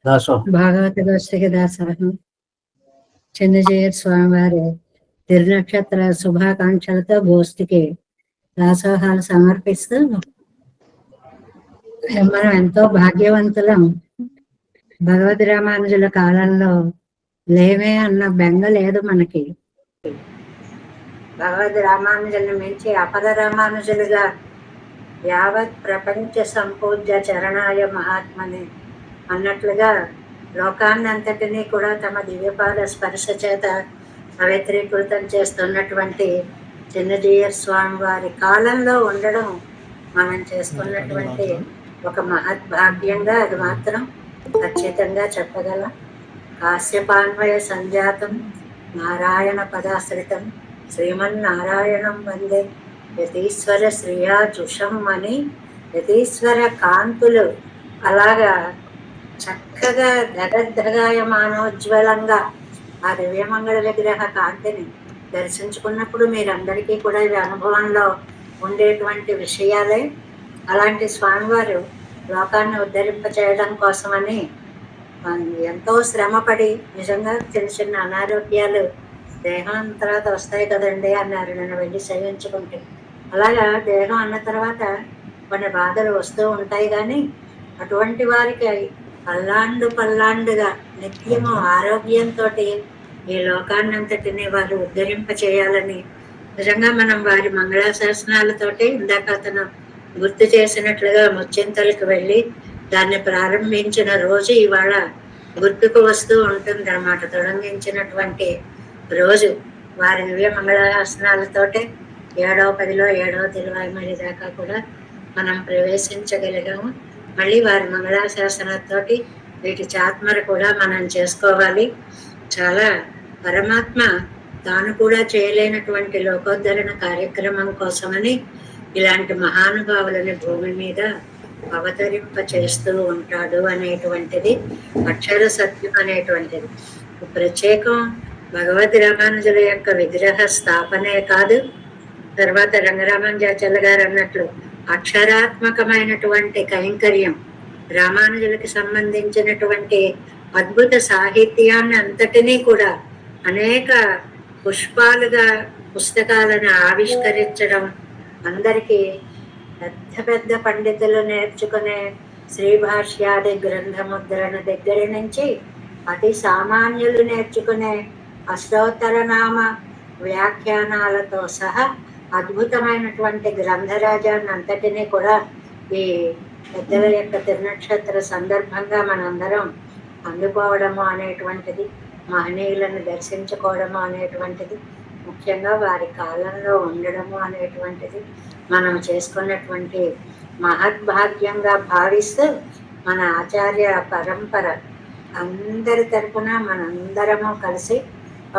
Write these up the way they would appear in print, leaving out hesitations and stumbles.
భాగవత గోష్ఠికి దాసోహం. చిన్నజీయర్ స్వామివారి తిరునక్షత్ర శుభాకాంక్షలతో గోష్ఠికి దాసోహాలు సమర్పిస్తూ మనం ఎంతో భాగ్యవంతులం. భగవద్ రామానుజుల కాలంలో లేమే అన్న బెంగ లేదు మనకి. భగవద్ రామానుజులను మించి అపర రామానుజులుగా యావత్ ప్రపంచ సంపూజ్య చరణాయ మహాత్మని అన్నట్లుగా లోకాన్నంతటినీ కూడా తమ దివ్యపాద స్పర్శ చేత పవిత్రీకృతం చేస్తున్నటువంటి చిన్నజీయర్ స్వామి వారి కాలంలో ఉండడం మనం చేసుకున్నటువంటి ఒక మహద్భాగ్యంగా అది మాత్రం ఖచ్చితంగా చెప్పగలం. కాశ్యపాన్వయ సంజాతం నారాయణ పదాశ్రితం శ్రీమన్నారాయణం వందే యతీశ్వర శ్రీయా జుషం అని యతీశ్వర కాంతులు అలాగా చక్కగా ధగద్ధగాయమానోజ్వలంగా ఆ దివ్యమంగళ విగ్రహ కాంతిని దర్శించుకున్నప్పుడు మీరందరికీ కూడా ఇవి అనుభవంలో ఉండేటువంటి విషయాలే. అలాంటి స్వామివారు లోకాన్ని ఉద్ధరింప చేయడం కోసమని ఎంతో శ్రమపడి, నిజంగా చిన్న చిన్న అనారోగ్యాలు దేహం తర్వాత వస్తాయి కదండి అన్నారు నన్ను వెళ్ళి సేవించుకుంటే. అలాగా దేహం అన్న తర్వాత కొన్ని బాధలు వస్తూ ఉంటాయి, కానీ అటువంటి వారికి పల్లాండుగా నిత్యము ఆరోగ్యంతో ఈ లోకాన్నంతటిని వారు ఉద్ధరింప చేయాలని నిజంగా మనం వారి మంగళాశాసనాలతోటి ఇందాక అతను గుర్తు చేసినట్లుగా ముచ్చింతలకు వెళ్ళి దాన్ని ప్రారంభించిన రోజు ఇవాళ గుర్తుకు వస్తూ ఉంటుంది అన్నమాట. తొలగించినటువంటి రోజు వారి దివ్య మంగళాశాసనాలతోటే 7వ 10లో 7వ తిరువాయిమడి దాకా కూడా మనం ప్రవేశించగలిగాము. మళ్ళీ వారి మంగళాశాసనాలతోటి వీటి చాత్మర కూడా మనం చేసుకోవాలి. చాలా పరమాత్మ తాను కూడా చేయలేనటువంటి లోకోద్ధరణ కార్యక్రమం కోసమని ఇలాంటి మహానుభావులని భూమి మీద అవతరింప చేస్తూ ఉంటాడు అనేటువంటిది అక్షర సత్యం అనేటువంటిది. ప్రత్యేకం భగవద్ రామానుజుల యొక్క విగ్రహ స్థాపనే కాదు, తర్వాత రంగరామానుజాచార్యుల గారు అన్నట్లు అక్షరాత్మకమైనటువంటి కైంకర్యం, రామానుజులకి సంబంధించినటువంటి అద్భుత సాహిత్యాన్ని అంతటినీ కూడా అనేక పుష్పాలుగా పుస్తకాలను ఆవిష్కరించడం, అందరికీ పెద్ద పెద్ద పండితులు నేర్చుకునే శ్రీభాష్యాది గ్రంథముద్రణ దగ్గర నుంచి అతి సామాన్యులు నేర్చుకునే అష్టోత్తరనామ వ్యాఖ్యానాలతో సహా అద్భుతమైనటువంటి గ్రంథరాజాన్ని అంతటినీ కూడా ఈ పెద్దల యొక్క తిరునక్షత్ర సందర్భంగా మనందరం అందుకోవడము అనేటువంటిది, మహనీయులను దర్శించుకోవడము అనేటువంటిది, ముఖ్యంగా వారి కాలంలో ఉండడము అనేటువంటిది మనం చేసుకున్నటువంటి మహద్భాగ్యంగా భావిస్తూ మన ఆచార్య పరంపర అందరి తరపున మనందరము కలిసి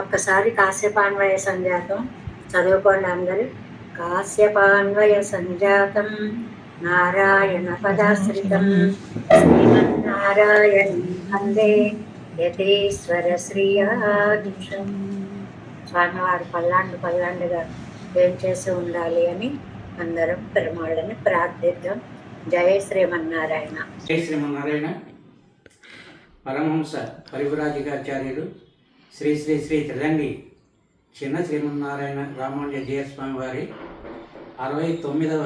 ఒక్కసారి కాశ్యపాన్వయ సంజాతం చదువుకోండి అందరూ. కాశ్యపాన్వయ సంజాతం నారాయణ పదాశ్రితం శ్రీమన్నారాయణ వందే యతీశ్వర శ్రీయాధీశం. స్వామివారు పల్లాండుగా ఏం చేసి ఉండాలి అని అందరం పెరుమాళ్ళని ప్రార్థిద్దాం. జయ శ్రీమన్నారాయణ. జయ శ్రీమన్నారాయణ. పరమహంస పరివ్రాజకాచార్యులు శ్రీ శ్రీ శ్రీ త్రిదండి చిన్న శ్రీమన్నారాయణ రామానుజ జీయస్వామి వారి 69వ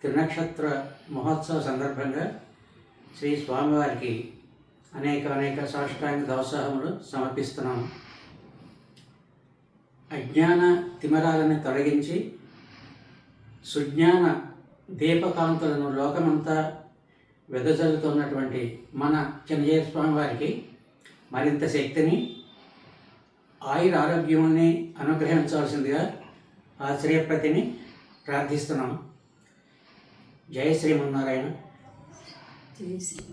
తిరునక్షత్ర మహోత్సవ సందర్భంగా శ్రీ స్వామివారికి అనేక సాష్టాంగ దోసాహములు సమర్పిస్తున్నాము. అజ్ఞాన తిమరాలను తొలగించి సుజ్ఞాన దీపకాంతులను లోకమంతా వెదజల్లుతున్నటువంటి మన చిన్నజీయర్ స్వామి వారికి మరింత శక్తిని, ఆయుర ఆరోగ్యాన్ని అనుగ్రహించవలసిందిగా ఆశ్రయప్రతిని ప్రార్థిస్తున్నాం. జయ శ్రీమన్నారాయణ.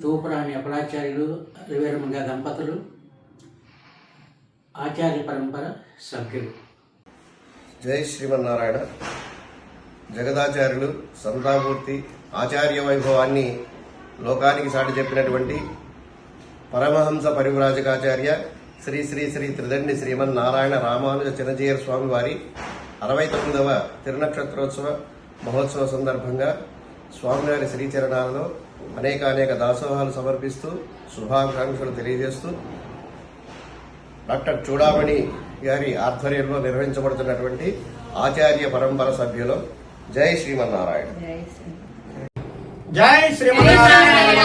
తూపురాణి అపలాచార్యులు రివేరమంగ దంపతులు ఆచార్య పరంపర సభ్యులు. జై శ్రీమన్నారాయణ. జగదాచార్యులు సంతామూర్తి ఆచార్య వైభవాన్ని లోకానికి సాటి చెప్పినటువంటి పరమహంస పరివ్రాజకాచార్య శ్రీ శ్రీ శ్రీ త్రిదండి శ్రీమన్నారాయణ రామానుజ చిన్నజీయర్ స్వామి వారి 69వ తిరునక్షత్రోత్సవ మహోత్సవ సందర్భంగా స్వామివారి శ్రీచరణాలలో అనేక దాసోహాలు సమర్పిస్తూ శుభాకాంక్షలు తెలియజేస్తూ డాక్టర్ చూడామణి గారి ఆధ్వర్యంలో నిర్వహించబడుతున్నటువంటి ఆచార్య పరంపర సభ్యులు జై శ్రీమన్నారాయణ. జై శ్రీమన్నారాయణ.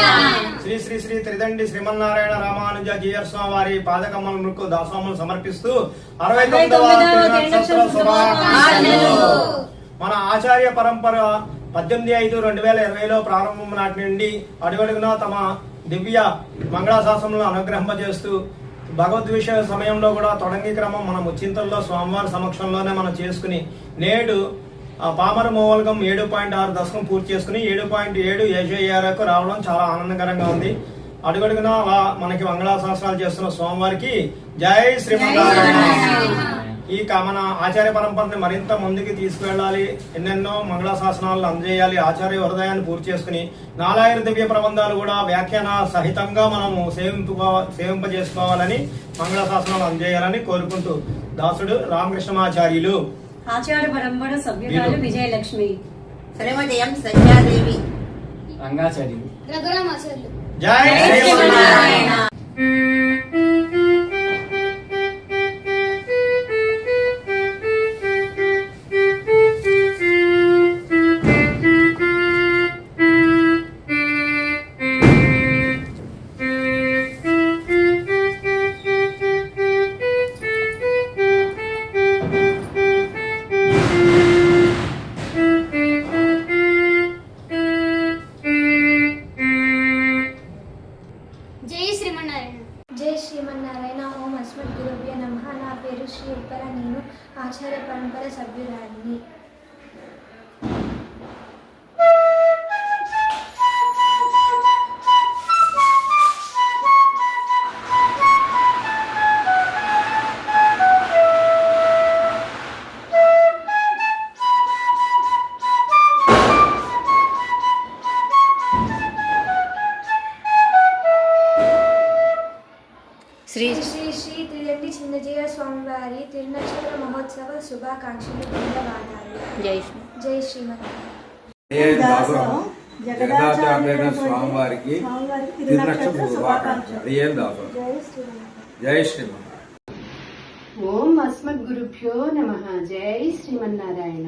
శ్రీ శ్రీ శ్రీ త్రిదండి శ్రీమన్నారాయణ రామానుజ జీయర్ స్వామి వారి పాదకమ్మల ముక్కు దాసోహములు సమర్పిస్తూ 69వ శుభాకాంక్షలు. మన ఆచార్య పరంపర 18/5/2020లో ప్రారంభం నాటి నుండి అడుగడుగునా తమ దివ్య మంగళాశాసనములను అనుగ్రహింపజేస్తూ భగవద్విష సమయంలో కూడా తొడంగి క్రమం మన ముచ్చింతల్లో స్వామివారి సమక్షంలోనే మనం చేసుకుని నేడు పామర మూలకం 7.6 దశకం పూర్తి చేసుకుని 7.7 ఏజేఆర్కు రావడం చాలా ఆనందకరంగా ఉంది. అడుగడుగునా మనకి మంగళాశాసనాలు చేస్తున్న స్వామివారికి జై శ్రీమన్నారాయణ. ఈ మన ఆచార్య పరంపరని మరింత ముందుకు తీసుకువెళ్ళాలి, ఎన్నెన్నో మంగళాశాసనాలను అందజేయాలి, ఆచార్య హృదయాన్ని పూర్తి చేసుకుని 4000 దివ్య ప్రబంధాలు కూడా వ్యాఖ్యాన సహితంగా మనము సేవింపజేసుకోవాలని మంగళాశాసనాలు అందజేయాలని కోరుకుంటూ దాసుడు రామకృష్ణమాచార్యులు. ఆచార్య పరంపర సభ్యురాలు విజయలక్ష్మి, శ్రీమతి ఎం సంధ్యాదేవి, రంగాచార్యులు, రఘురామాచార్యులు. జై శ్రీమన్నారాయణ. జై శ్రీమన్నారాయణ. ఓం అస్మద్ గురుభ్యో నమః. నా పేరు శ్రీ ఉప్పర. నేను ఆచార్య పరంపర సభ్యురాలిని. శ్రీ శ్రీ శ్రీ త్రిదండి చిన్నజీయ స్వామివారి తిరునక్షత్ర మహోత్సవ శుభాకాంక్షలు ధన్యవాదాలు. జై శ్రీమన్నారాయణ. జగదాచార్య స్వామివారికి తిరునక్షత్ర శుభాకాంక్షలు. జై శ్రీమన్నారాయణ. ఓం అస్మద్ గురుభ్యో నమః. జై శ్రీమన్నారాయణ.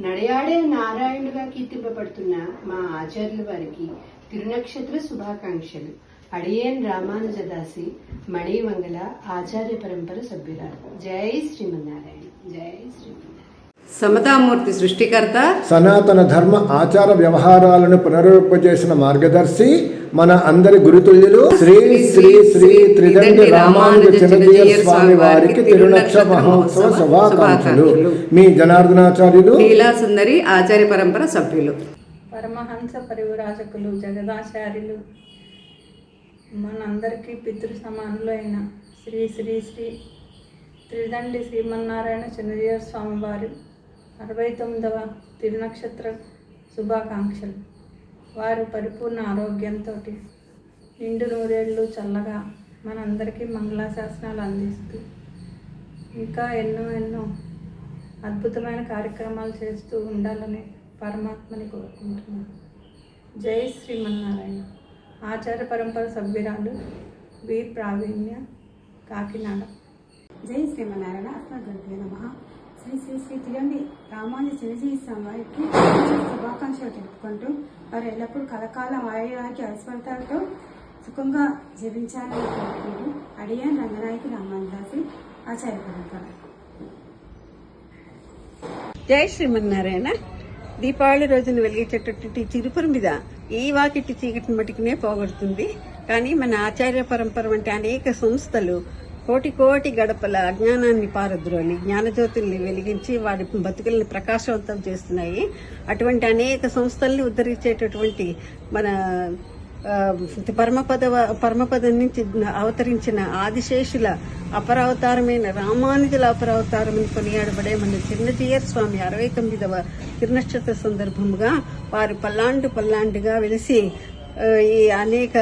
నడయాడే నారాయణుగా కీర్తింపబడుతున్న మా ఆచార్యుల వారికి తిరునక్షత్ర శుభాకాంక్షలు. అడియేన్ రామానుజదాసి, మణివంగల ఆచార్య పరంపర సభ్యురాలు. జై శ్రీమన్నారాయణ. జై శ్రీమన్నారాయణ. సమతామూర్తి సృష్టికర్త, సనాతన ధర్మ ఆచార వ్యవహారాలను పునరుద్ధరింపజేసిన మార్గదర్శి, మన అందరి గురుతుల్యులు శ్రీ శ్రీ శ్రీ త్రిదండి రామానుజ చిన్నజీయ స్వామి వారికి తిరునక్షత్ర మహోత్సవ శుభాకాంక్షలు. మీ జనార్దనాచార్యులు, లీలా సుందరి ఆచార్య పరంపర సభ్యులు. పరమహంస పరివ్రాజకులు జగదాచార్యులు, మనందరికీ పితృ సమానులైన శ్రీ శ్రీ శ్రీ త్రిదండి శ్రీమన్నారాయణ చిన్నజీయ స్వామి వారి 69వ తిరునక్షత్ర శుభాకాంక్షలు. వారు పరిపూర్ణ ఆరోగ్యంతో నిండు నూరేళ్లు చల్లగా మనందరికీ మంగళాశాసనాలు అందిస్తూ ఇంకా ఎన్నో అద్భుతమైన కార్యక్రమాలు చేస్తూ ఉండాలని పరమాత్మని కోరుకుంటున్నాను. జై శ్రీమన్నారాయణ. ఆచార్య పరంపర సభ్యురాలు వి ప్రావీణ్య, కాకినాడ. జై శ్రీమన్నారాయణ. అస్మద్గురుభ్యో నమః. శ్రీ శ్రీ శ్రీ తిరుదండి రామానుజ చిన్నజీయ స్వామి వారికి శుభాకాంక్షలు తెలుపుకుంటూ వారు ఎల్లప్పుడూ కలకాలం ఆయురానికి ఐశ్వర్యాలతో సుఖంగా జీవించాలని కోరుకుంటూ అడియాన్ రంగనాయకి రామానుదాసి, ఆచార్య పరంపర. జై శ్రీమన్నారాయణ. దీపావళి రోజున వెలిగించేటటువంటి చిరుపురు మీద ఈ వాకిటి చీకటిని మటుకునే పోగొడుతుంది. కానీ మన ఆచార్య పరంపర వంటి అనేక సంస్థలు కోటి గడపల అజ్ఞానాన్ని పారద్రోలి జ్ఞానజ్యోతుల్ని వెలిగించి వారి బతుకుల్ని ప్రకాశవంతం చేస్తున్నాయి. అటువంటి అనేక సంస్థల్ని ఉద్ధరించేటటువంటి మన పరమపదం నుంచి అవతరించిన ఆదిశేషుల అపరావతారమైన రామానుజుల అపరావతారమని కొనియాడబడే మన చిన్నజీయర్ స్వామి 69వ తిరునక్షత్ర సందర్భముగా వారు పల్లాండుగా వెలిసి ఈ అనేక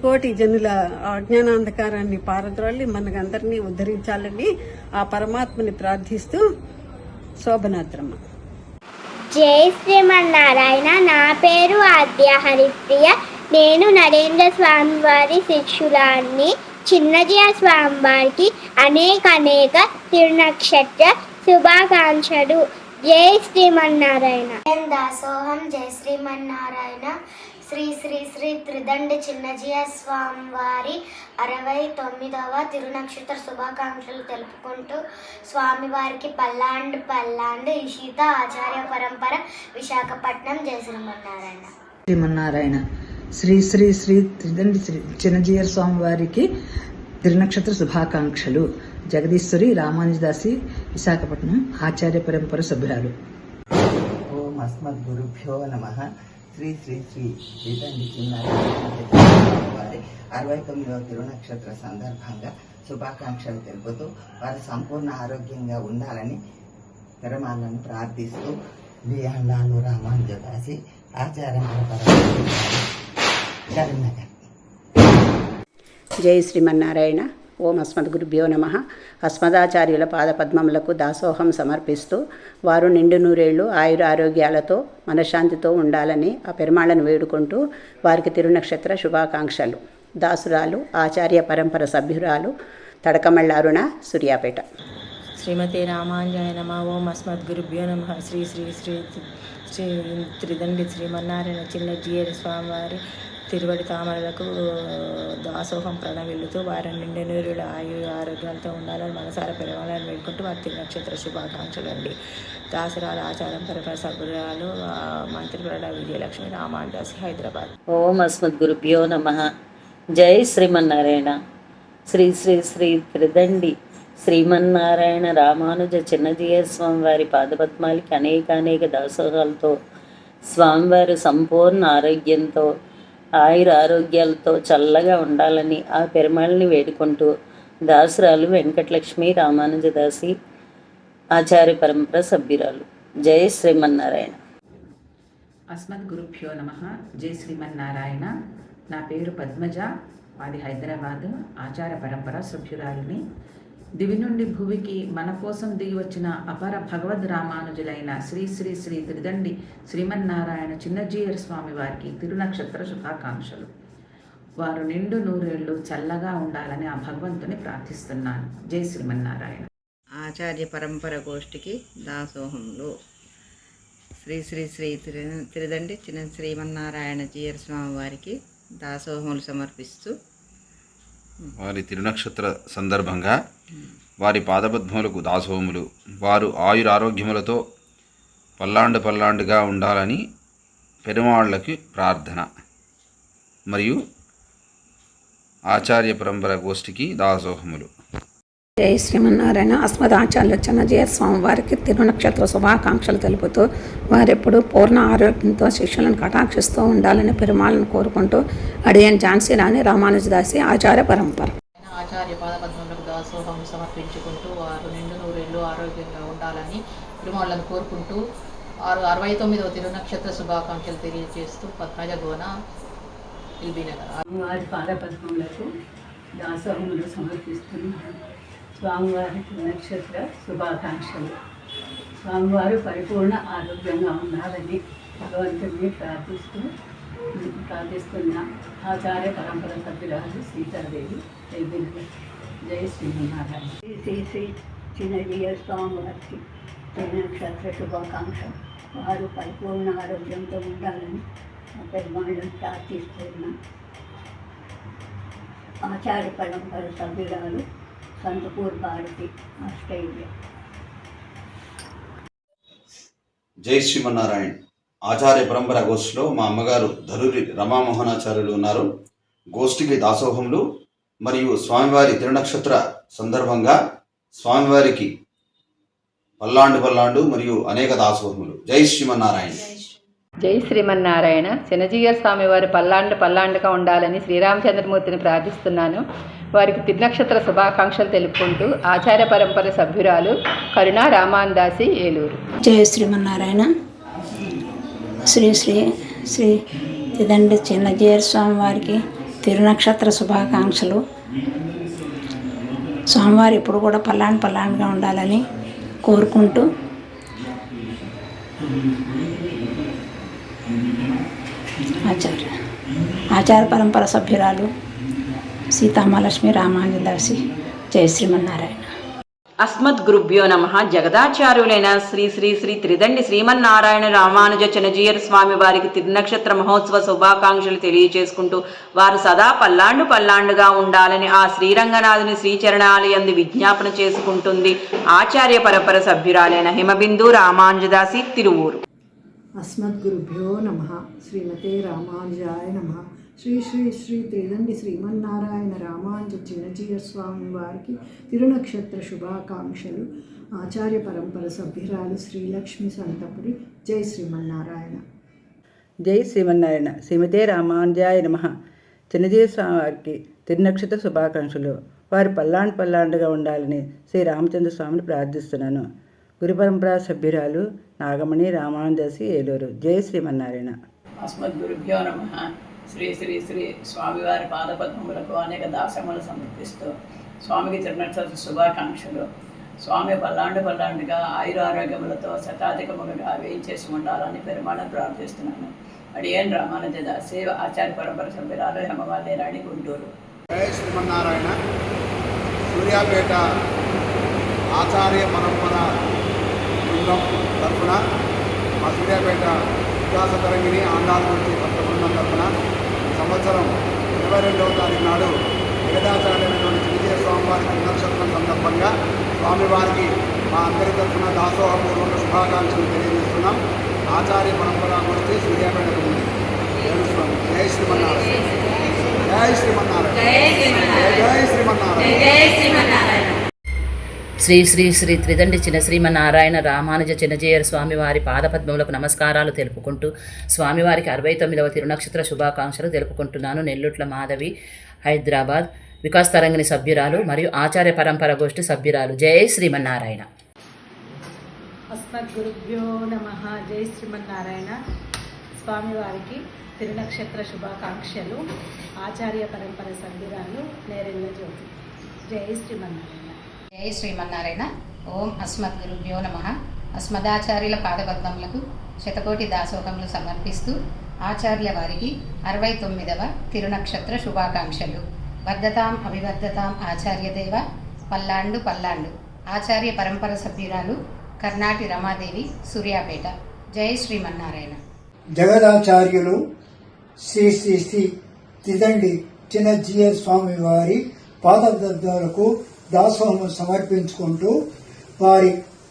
కోటి జనుల అజ్ఞానాంధకారాన్ని పారద్రోలి మనకందరినీ ఉద్ధరించాలని ఆ పరమాత్మని ప్రార్థిస్తూ శోభనాద్రమ్మ. జై శ్రీమన్నారాయణ. నా పేరు ఆద్య హరిప్రియ. నేను నరేంద్ర స్వామి వారి శిష్యురాన్ని. చిన్నజీయ స్వామి వారికి అనేక తిరునక్షత్ర శుభాకాంక్షలు. జై శ్రీమన్నారాయణ. దాసోహం. జై శ్రీమన్నారాయణ. శ్రీ శ్రీ శ్రీ త్రిదండి చిన్నజీయ స్వామి వారి 69వ తిరునక్షత్ర శుభాకాంక్షలు తెలుపుకుంటూ స్వామివారికి పల్లాండు ఈషిత ఆచార్య పరంపర విశాఖపట్నం. జై శ్రీమన్నారాయణ. శ్రీమన్నారాయణ. శ్రీ శ్రీ శ్రీ త్రిదండి శ్రీ చిన్నజీయ స్వామి వారికి తిరునక్షత్ర శుభాకాంక్షలు. జగదీశ్వరి రామానుజదాసి విశాఖపట్నం ఆచార్య పరంపర సభ్యురాలు. ఓం అస్మద్గురుభ్యో నమః. శ్రీ శ్రీ శ్రీ శ్రీదండి చిన్న వారి 69వ తిరునక్షత్ర సందర్భంగా శుభాకాంక్షలు తెలుపుతూ వారు సంపూర్ణ ఆరోగ్యంగా ఉండాలని పెరమాలను ప్రార్థిస్తూ బియాండాను రామానుజదాసి ఆచార్య కరీంనగర్. జై శ్రీమన్నారాయణ. ఓం అస్మద్గురుభ్యో నమః. అస్మదాచార్యుల పాదపద్మములకు దాసోహం సమర్పిస్తూ వారు నిండు నూరేళ్లు ఆయుర ఆరోగ్యాలతో మనశ్శాంతితో ఉండాలని ఆ పెరుమాళ్లను వేడుకుంటూ వారికి తిరునక్షత్ర శుభాకాంక్షలు. దాసురాలు ఆచార్య పరంపర సభ్యురాలు తడకమళ్ళ అరుణ, సూర్యాపేట. శ్రీమతి రామాంజాయ నమః. ఓం అస్మద్గురుభ్యో నమః. శ్రీ శ్రీ శ్రీ శ్రీ త్రిదండి శ్రీమన్నారాయణ చిన్నజీయ స్వామివారి తిరువడి తామరలకు దాసోహం ప్రణవిల్లుతూ వారి నిండు నూరుల ఆరోగ్యాలతో ఉండాలని మనసారా పెరగాలని వేడుకుంటూ వారి తిరునక్షత్ర శుభాకాంక్షలు అండి. దాసరాల ఆచారం పరపర సభ్యురాలు మంత్రిపడ విజయలక్ష్మి, రామానుజదాసి, హైదరాబాద్. ఓం అస్మద్గురుభ్యో నమః. జై శ్రీమన్నారాయణ. శ్రీ శ్రీ శ్రీ త్రిదండి శ్రీమన్నారాయణ రామానుజ చిన్నజీయ స్వామివారి పాదపద్మాలకి అనేక దాసోహాలతో స్వామివారు సంపూర్ణ ఆరోగ్యంతో ఆయుర ఆరోగ్యాలతో చల్లగా ఉండాలని ఆ పెరుమాళ్ళని వేడుకుంటూ దాసురాలు వెంకటలక్ష్మి, రామానుజదాసి ఆచార్య పరంపర సభ్యురాలు. జై శ్రీమన్నారాయణ. అస్మద్గురుభ్యో నమః. జై శ్రీమన్నారాయణ. నా పేరు పద్మజ. మాది హైదరాబాద్. ఆచార్య పరంపర సభ్యురాలిని. దివి నుండి భూమికి మన కోసం దిగి వచ్చిన అపర భగవద్ రామానుజులైన శ్రీ శ్రీ శ్రీ త్రిదండి శ్రీమన్నారాయణ చిన్నజీయర్ స్వామి వారికి తిరునక్షత్ర శుభాకాంక్షలు. వారు నిండు నూరేళ్లు చల్లగా ఉండాలని ఆ భగవంతుని ప్రార్థిస్తున్నాను. జై శ్రీమన్నారాయణ. ఆచార్య పరంపర గోష్ఠికి దాసోహంలో శ్రీ శ్రీ శ్రీ త్రిదండి చిన్న శ్రీమన్నారాయణ జీయర్ స్వామి వారికి దాసోహములు సమర్పిస్తూ వారి తిరునక్షత్ర సందర్భంగా వారి పాదపద్మములకు దాసోహములు, వారు ఆయురారోగ్యములతో పల్లాండుగా ఉండాలని పెరుమాళ్ళకి ప్రార్థన మరియు ఆచార్య పరంపర గోష్ఠికి దాసోహములు. జై శ్రీమన్నారాయణ. అస్మదాచార్య చిన్నజీయ స్వామి వారికి తిరునక్షత్ర శుభాకాంక్షలు తెలుపుతూ వారెప్పుడు పూర్ణ ఆరోగ్యంతో శిష్యులను కటాక్షిస్తూ ఉండాలని పెరుమాళ్ళను కోరుకుంటూ అడియన్ ఝాన్సీ రాణి, రామానుజదాసి ఆచార్య పరంపర. ఆచార్య పాదపద్మములకు దాసోహం సమర్పించుకుంటూ వారు నిండు నూరేళ్లు ఆరోగ్యంగా ఉండాలని పెరుమాళ్ళను కోరుకుంటూ 69వ తిరునక్షత్ర శుభాకాంక్షలు తెలియజేస్తూ పద్మజ గోన, ఎల్బీనగర్. వారి పాదపద్మములకు దాసోహములు సమర్పిస్తున్నాను. స్వామివారి నక్షత్ర శుభాకాంక్షలు. స్వామివారు పరిపూర్ణ ఆరోగ్యంగా ఉండాలని భగవంతుడిని ప్రార్థిస్తున్న ఆచార్య పరంపర సభ్యురాలు సీతాదేవి, ఎల్బీనగర్. జై శ్రీమన్నారాయణ. శ్రీ శ్రీ చిన్నజీయ స్వామివారికి నక్షత్ర శుభాకాంక్షలు. వారు పరిపూర్ణ ఆరోగ్యంతో ఉండాలని పెరుమాళ్ళను ప్రార్థిస్తున్న ఆచార్య పరంపర సభ్యురాలు సంతపూర్ భారతి, ఆస్ట్రేలియా. జై శ్రీమన్నారాయణ. ఆచార్య పరంపర గోష్ఠిలో మా అమ్మగారు ధరూరి రమామోహనాచార్యులు ఉన్నారు. గోష్ఠికి దాసోహములు మరియు స్వామివారి తిరునక్షత్ర సందర్భంగా స్వామివారికి పల్లాండు మరియు అనేక దాసోహములు. జై శ్రీమన్నారాయణ. జై శ్రీమన్నారాయణ. చిన్నజీయ స్వామి వారి పల్లాండుగా ఉండాలని శ్రీరామచంద్రమూర్తిని ప్రార్థిస్తున్నాను. వారికి తిరునక్షత్ర శుభాకాంక్షలు తెలుపుకుంటూ ఆచార్య పరంపర సభ్యురాలు కరుణ, రామానుదాసి, ఏలూరు. జై శ్రీమన్నారాయణ. శ్రీ శ్రీ శ్రీ త్రిదండి చిన్నజీయ స్వామి వారికి తిరునక్షత్ర శుభాకాంక్షలు. స్వామివారు ఇప్పుడు కూడా పల్లాండుగా ఉండాలని కోరుకుంటూ ఆచార పరంపర సభ్యురాలు సీతామహాలక్ష్మి రామానుజదాసి జయ శ్రీమన్నారాయణ. అస్మద్గురుభ్యో నమః. జగదాచార్యులైన శ్రీ శ్రీ శ్రీ త్రిదండి శ్రీమన్నారాయణ రామానుజ చిన్నజీయర్ స్వామి వారికి తిరునక్షత్ర మహోత్సవ శుభాకాంక్షలు తెలియజేసుకుంటూ వారు సదా పల్లాండుగా ఉండాలని ఆ శ్రీరంగనాథుని శ్రీచరణాలయందు విజ్ఞాపన చేసుకుంటుంది ఆచార్య పరంపర సభ్యురాలైన హిమబిందు రామానుజదాసి తిరువూరు. అస్మద్గురుభ్యో నమః. శ్రీమతే రామానుజాయ నమః. శ్రీ శ్రీ శ్రీ త్రిదండి శ్రీమన్నారాయణ రామానుజ చిన్నజీయర్ స్వామి వారికి తిరునక్షత్ర శుభాకాంక్షలు. ఆచార్య పరంపర సభ్యురాలు శ్రీలక్ష్మి సంతపురి. జై శ్రీమన్నారాయణ. జై శ్రీమన్నారాయణ. శ్రీమతే రామానుజాయ నమః. చిన్నజీయర్ స్వామి వారికి తిరునక్షత్ర శుభాకాంక్షలు. వారు పల్లాండుగా ఉండాలని శ్రీ రామచంద్ర స్వామిని ప్రార్థిస్తున్నాను. గురు పరంపర సభ్యురాలు నాగమణి రామానుజదాసి ఏలూరు. జై శ్రీమన్నారాయణ. అస్మద్గురుభ్యో నమః. శ్రీ శ్రీ శ్రీ స్వామివారి పాదపద్మములకు అనేక దాసములు సమర్పిస్తూ స్వామికి తిరునక్షత్ర శుభాకాంక్షలు. స్వామి పల్లాండుగా ఆయురారోగ్యములతో శతాధికములుగా వేయించేసి ఉండాలని పెరుమాళను ప్రార్థిస్తున్నాను. అడియన్ రామానుజదాసి ఆచార్య పరంపర సభ్యురాలు హేమవల్లి రాణి, గుంటూరు. జై శ్రీమన్నారాయణ. సూర్యాపేట ఆచార్య పరంపర బృందం తరఫున మా సూర్యాపేట వికాస తరంగిణి ఆండాల నుంచి భక్త బృందం తరఫున సంవత్సరం 22వ తారీఖు నాడు జగదాచార్యులైనటువంటి చిన్నజీయర్ స్వామివారి తిరునక్షత్రం సందర్భంగా స్వామివారికి మా అందరి తరఫున దాసోహపూర్వక శుభాకాంక్షలు తెలియజేస్తున్నాం. ఆచార్య పరంపర గోష్ఠి సూర్యాపేట ఉంది. జై శ్రీమన్నారాయణ. జై శ్రీమన్నారాయణ. జై శ్రీమన్నారాయణ. శ్రీ శ్రీ శ్రీ త్రిదండి చిన్న శ్రీమన్నారాయణ రామానుజ చిన్నజీయర్ స్వామివారి పాదపద్మములకు నమస్కారాలు తెలుపుకుంటూ స్వామివారికి 69వ తిరునక్షత్ర శుభాకాంక్షలు తెలుపుకుంటున్నాను. నెల్లుట్ల మాధవి, హైదరాబాద్ వికాస్ తరంగిణి సభ్యురాలు మరియు ఆచార్య పరంపర గోష్ఠి సభ్యురాలు. జై శ్రీమన్నారాయణ. అస్మద్గురుభ్యో నమః. జై శ్రీమన్నారాయణ. స్వామివారికి తిరునక్షత్ర శుభాకాంక్షలు. ఆచార్య పరంపర సభ్యురాలు నేరెళ్ళ జ్యోతి. జై శ్రీమన్నారాయణ. జై శ్రీమన్నారాయణ. ఓం అస్మద్గురుభ్యో నమః. అస్మదాచార్యుల పాదపద్మములకు శతకోటి దాసోహములు సమర్పిస్తూ ఆచార్య వారికి 69వ తిరునక్షత్ర శుభాకాంక్షలు. వర్ధతాం అభివర్ధతాం ఆచార్యదేవ. పల్లాండు. ఆచార్య పరంపర సభ్యురాలు కర్ణాటి రమాదేవి, సూర్యాపేట. జై శ్రీమన్నారాయణ. జగదాచార్యులు శ్రీ శ్రీ శ్రీ త్రిదండి చిన్నజీయర్ స్వామి వారి పాదపద్మాలకు దాసోహం సమర్పించుకుంటూ వారి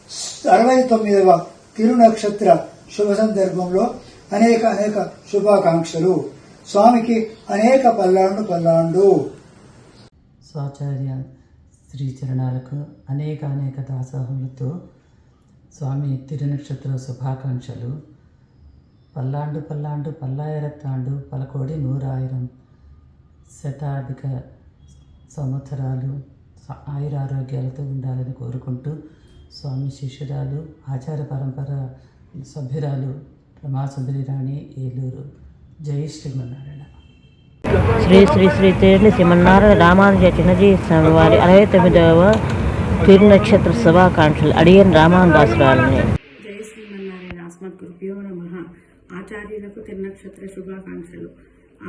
69వ తిరునక్షత్ర శుభ సందర్భంలో అనేక శుభాకాంక్షలు. స్వామికి అనేక పల్లాండు. స్వాచార్య శ్రీచరణాలకు అనేక దాసోహములతో స్వామి తిరునక్షత్ర శుభాకాంక్షలు. పల్లాండు పల్లాయరత్తాండు పలకోడి 100,000 శతాధిక సంవత్సరాలు ఆయురారోగ్యాలతో ఉండాలని కోరుకుంటూ స్వామి శిష్యురాలు ఆచార్య పరంపర సభ్యురాలు రమాసుందరి రాణి, ఏలూరు. జై శ్రీమన్నారాయణ. శ్రీ శ్రీ శ్రీ త్రిదండి శ్రీమన్నారాయణ రామానుజ చిన్నజీయర్ స్వామి వారి 69వ తిరునక్షత్ర శుభాకాంక్షలు. అడియన్ రామానుదాసురాలని. జై శ్రీమన్నారాయణ. అస్మద్గురుభ్యో నమః. ఆచార్యులకు తిరునక్షత్ర శుభాకాంక్షలు.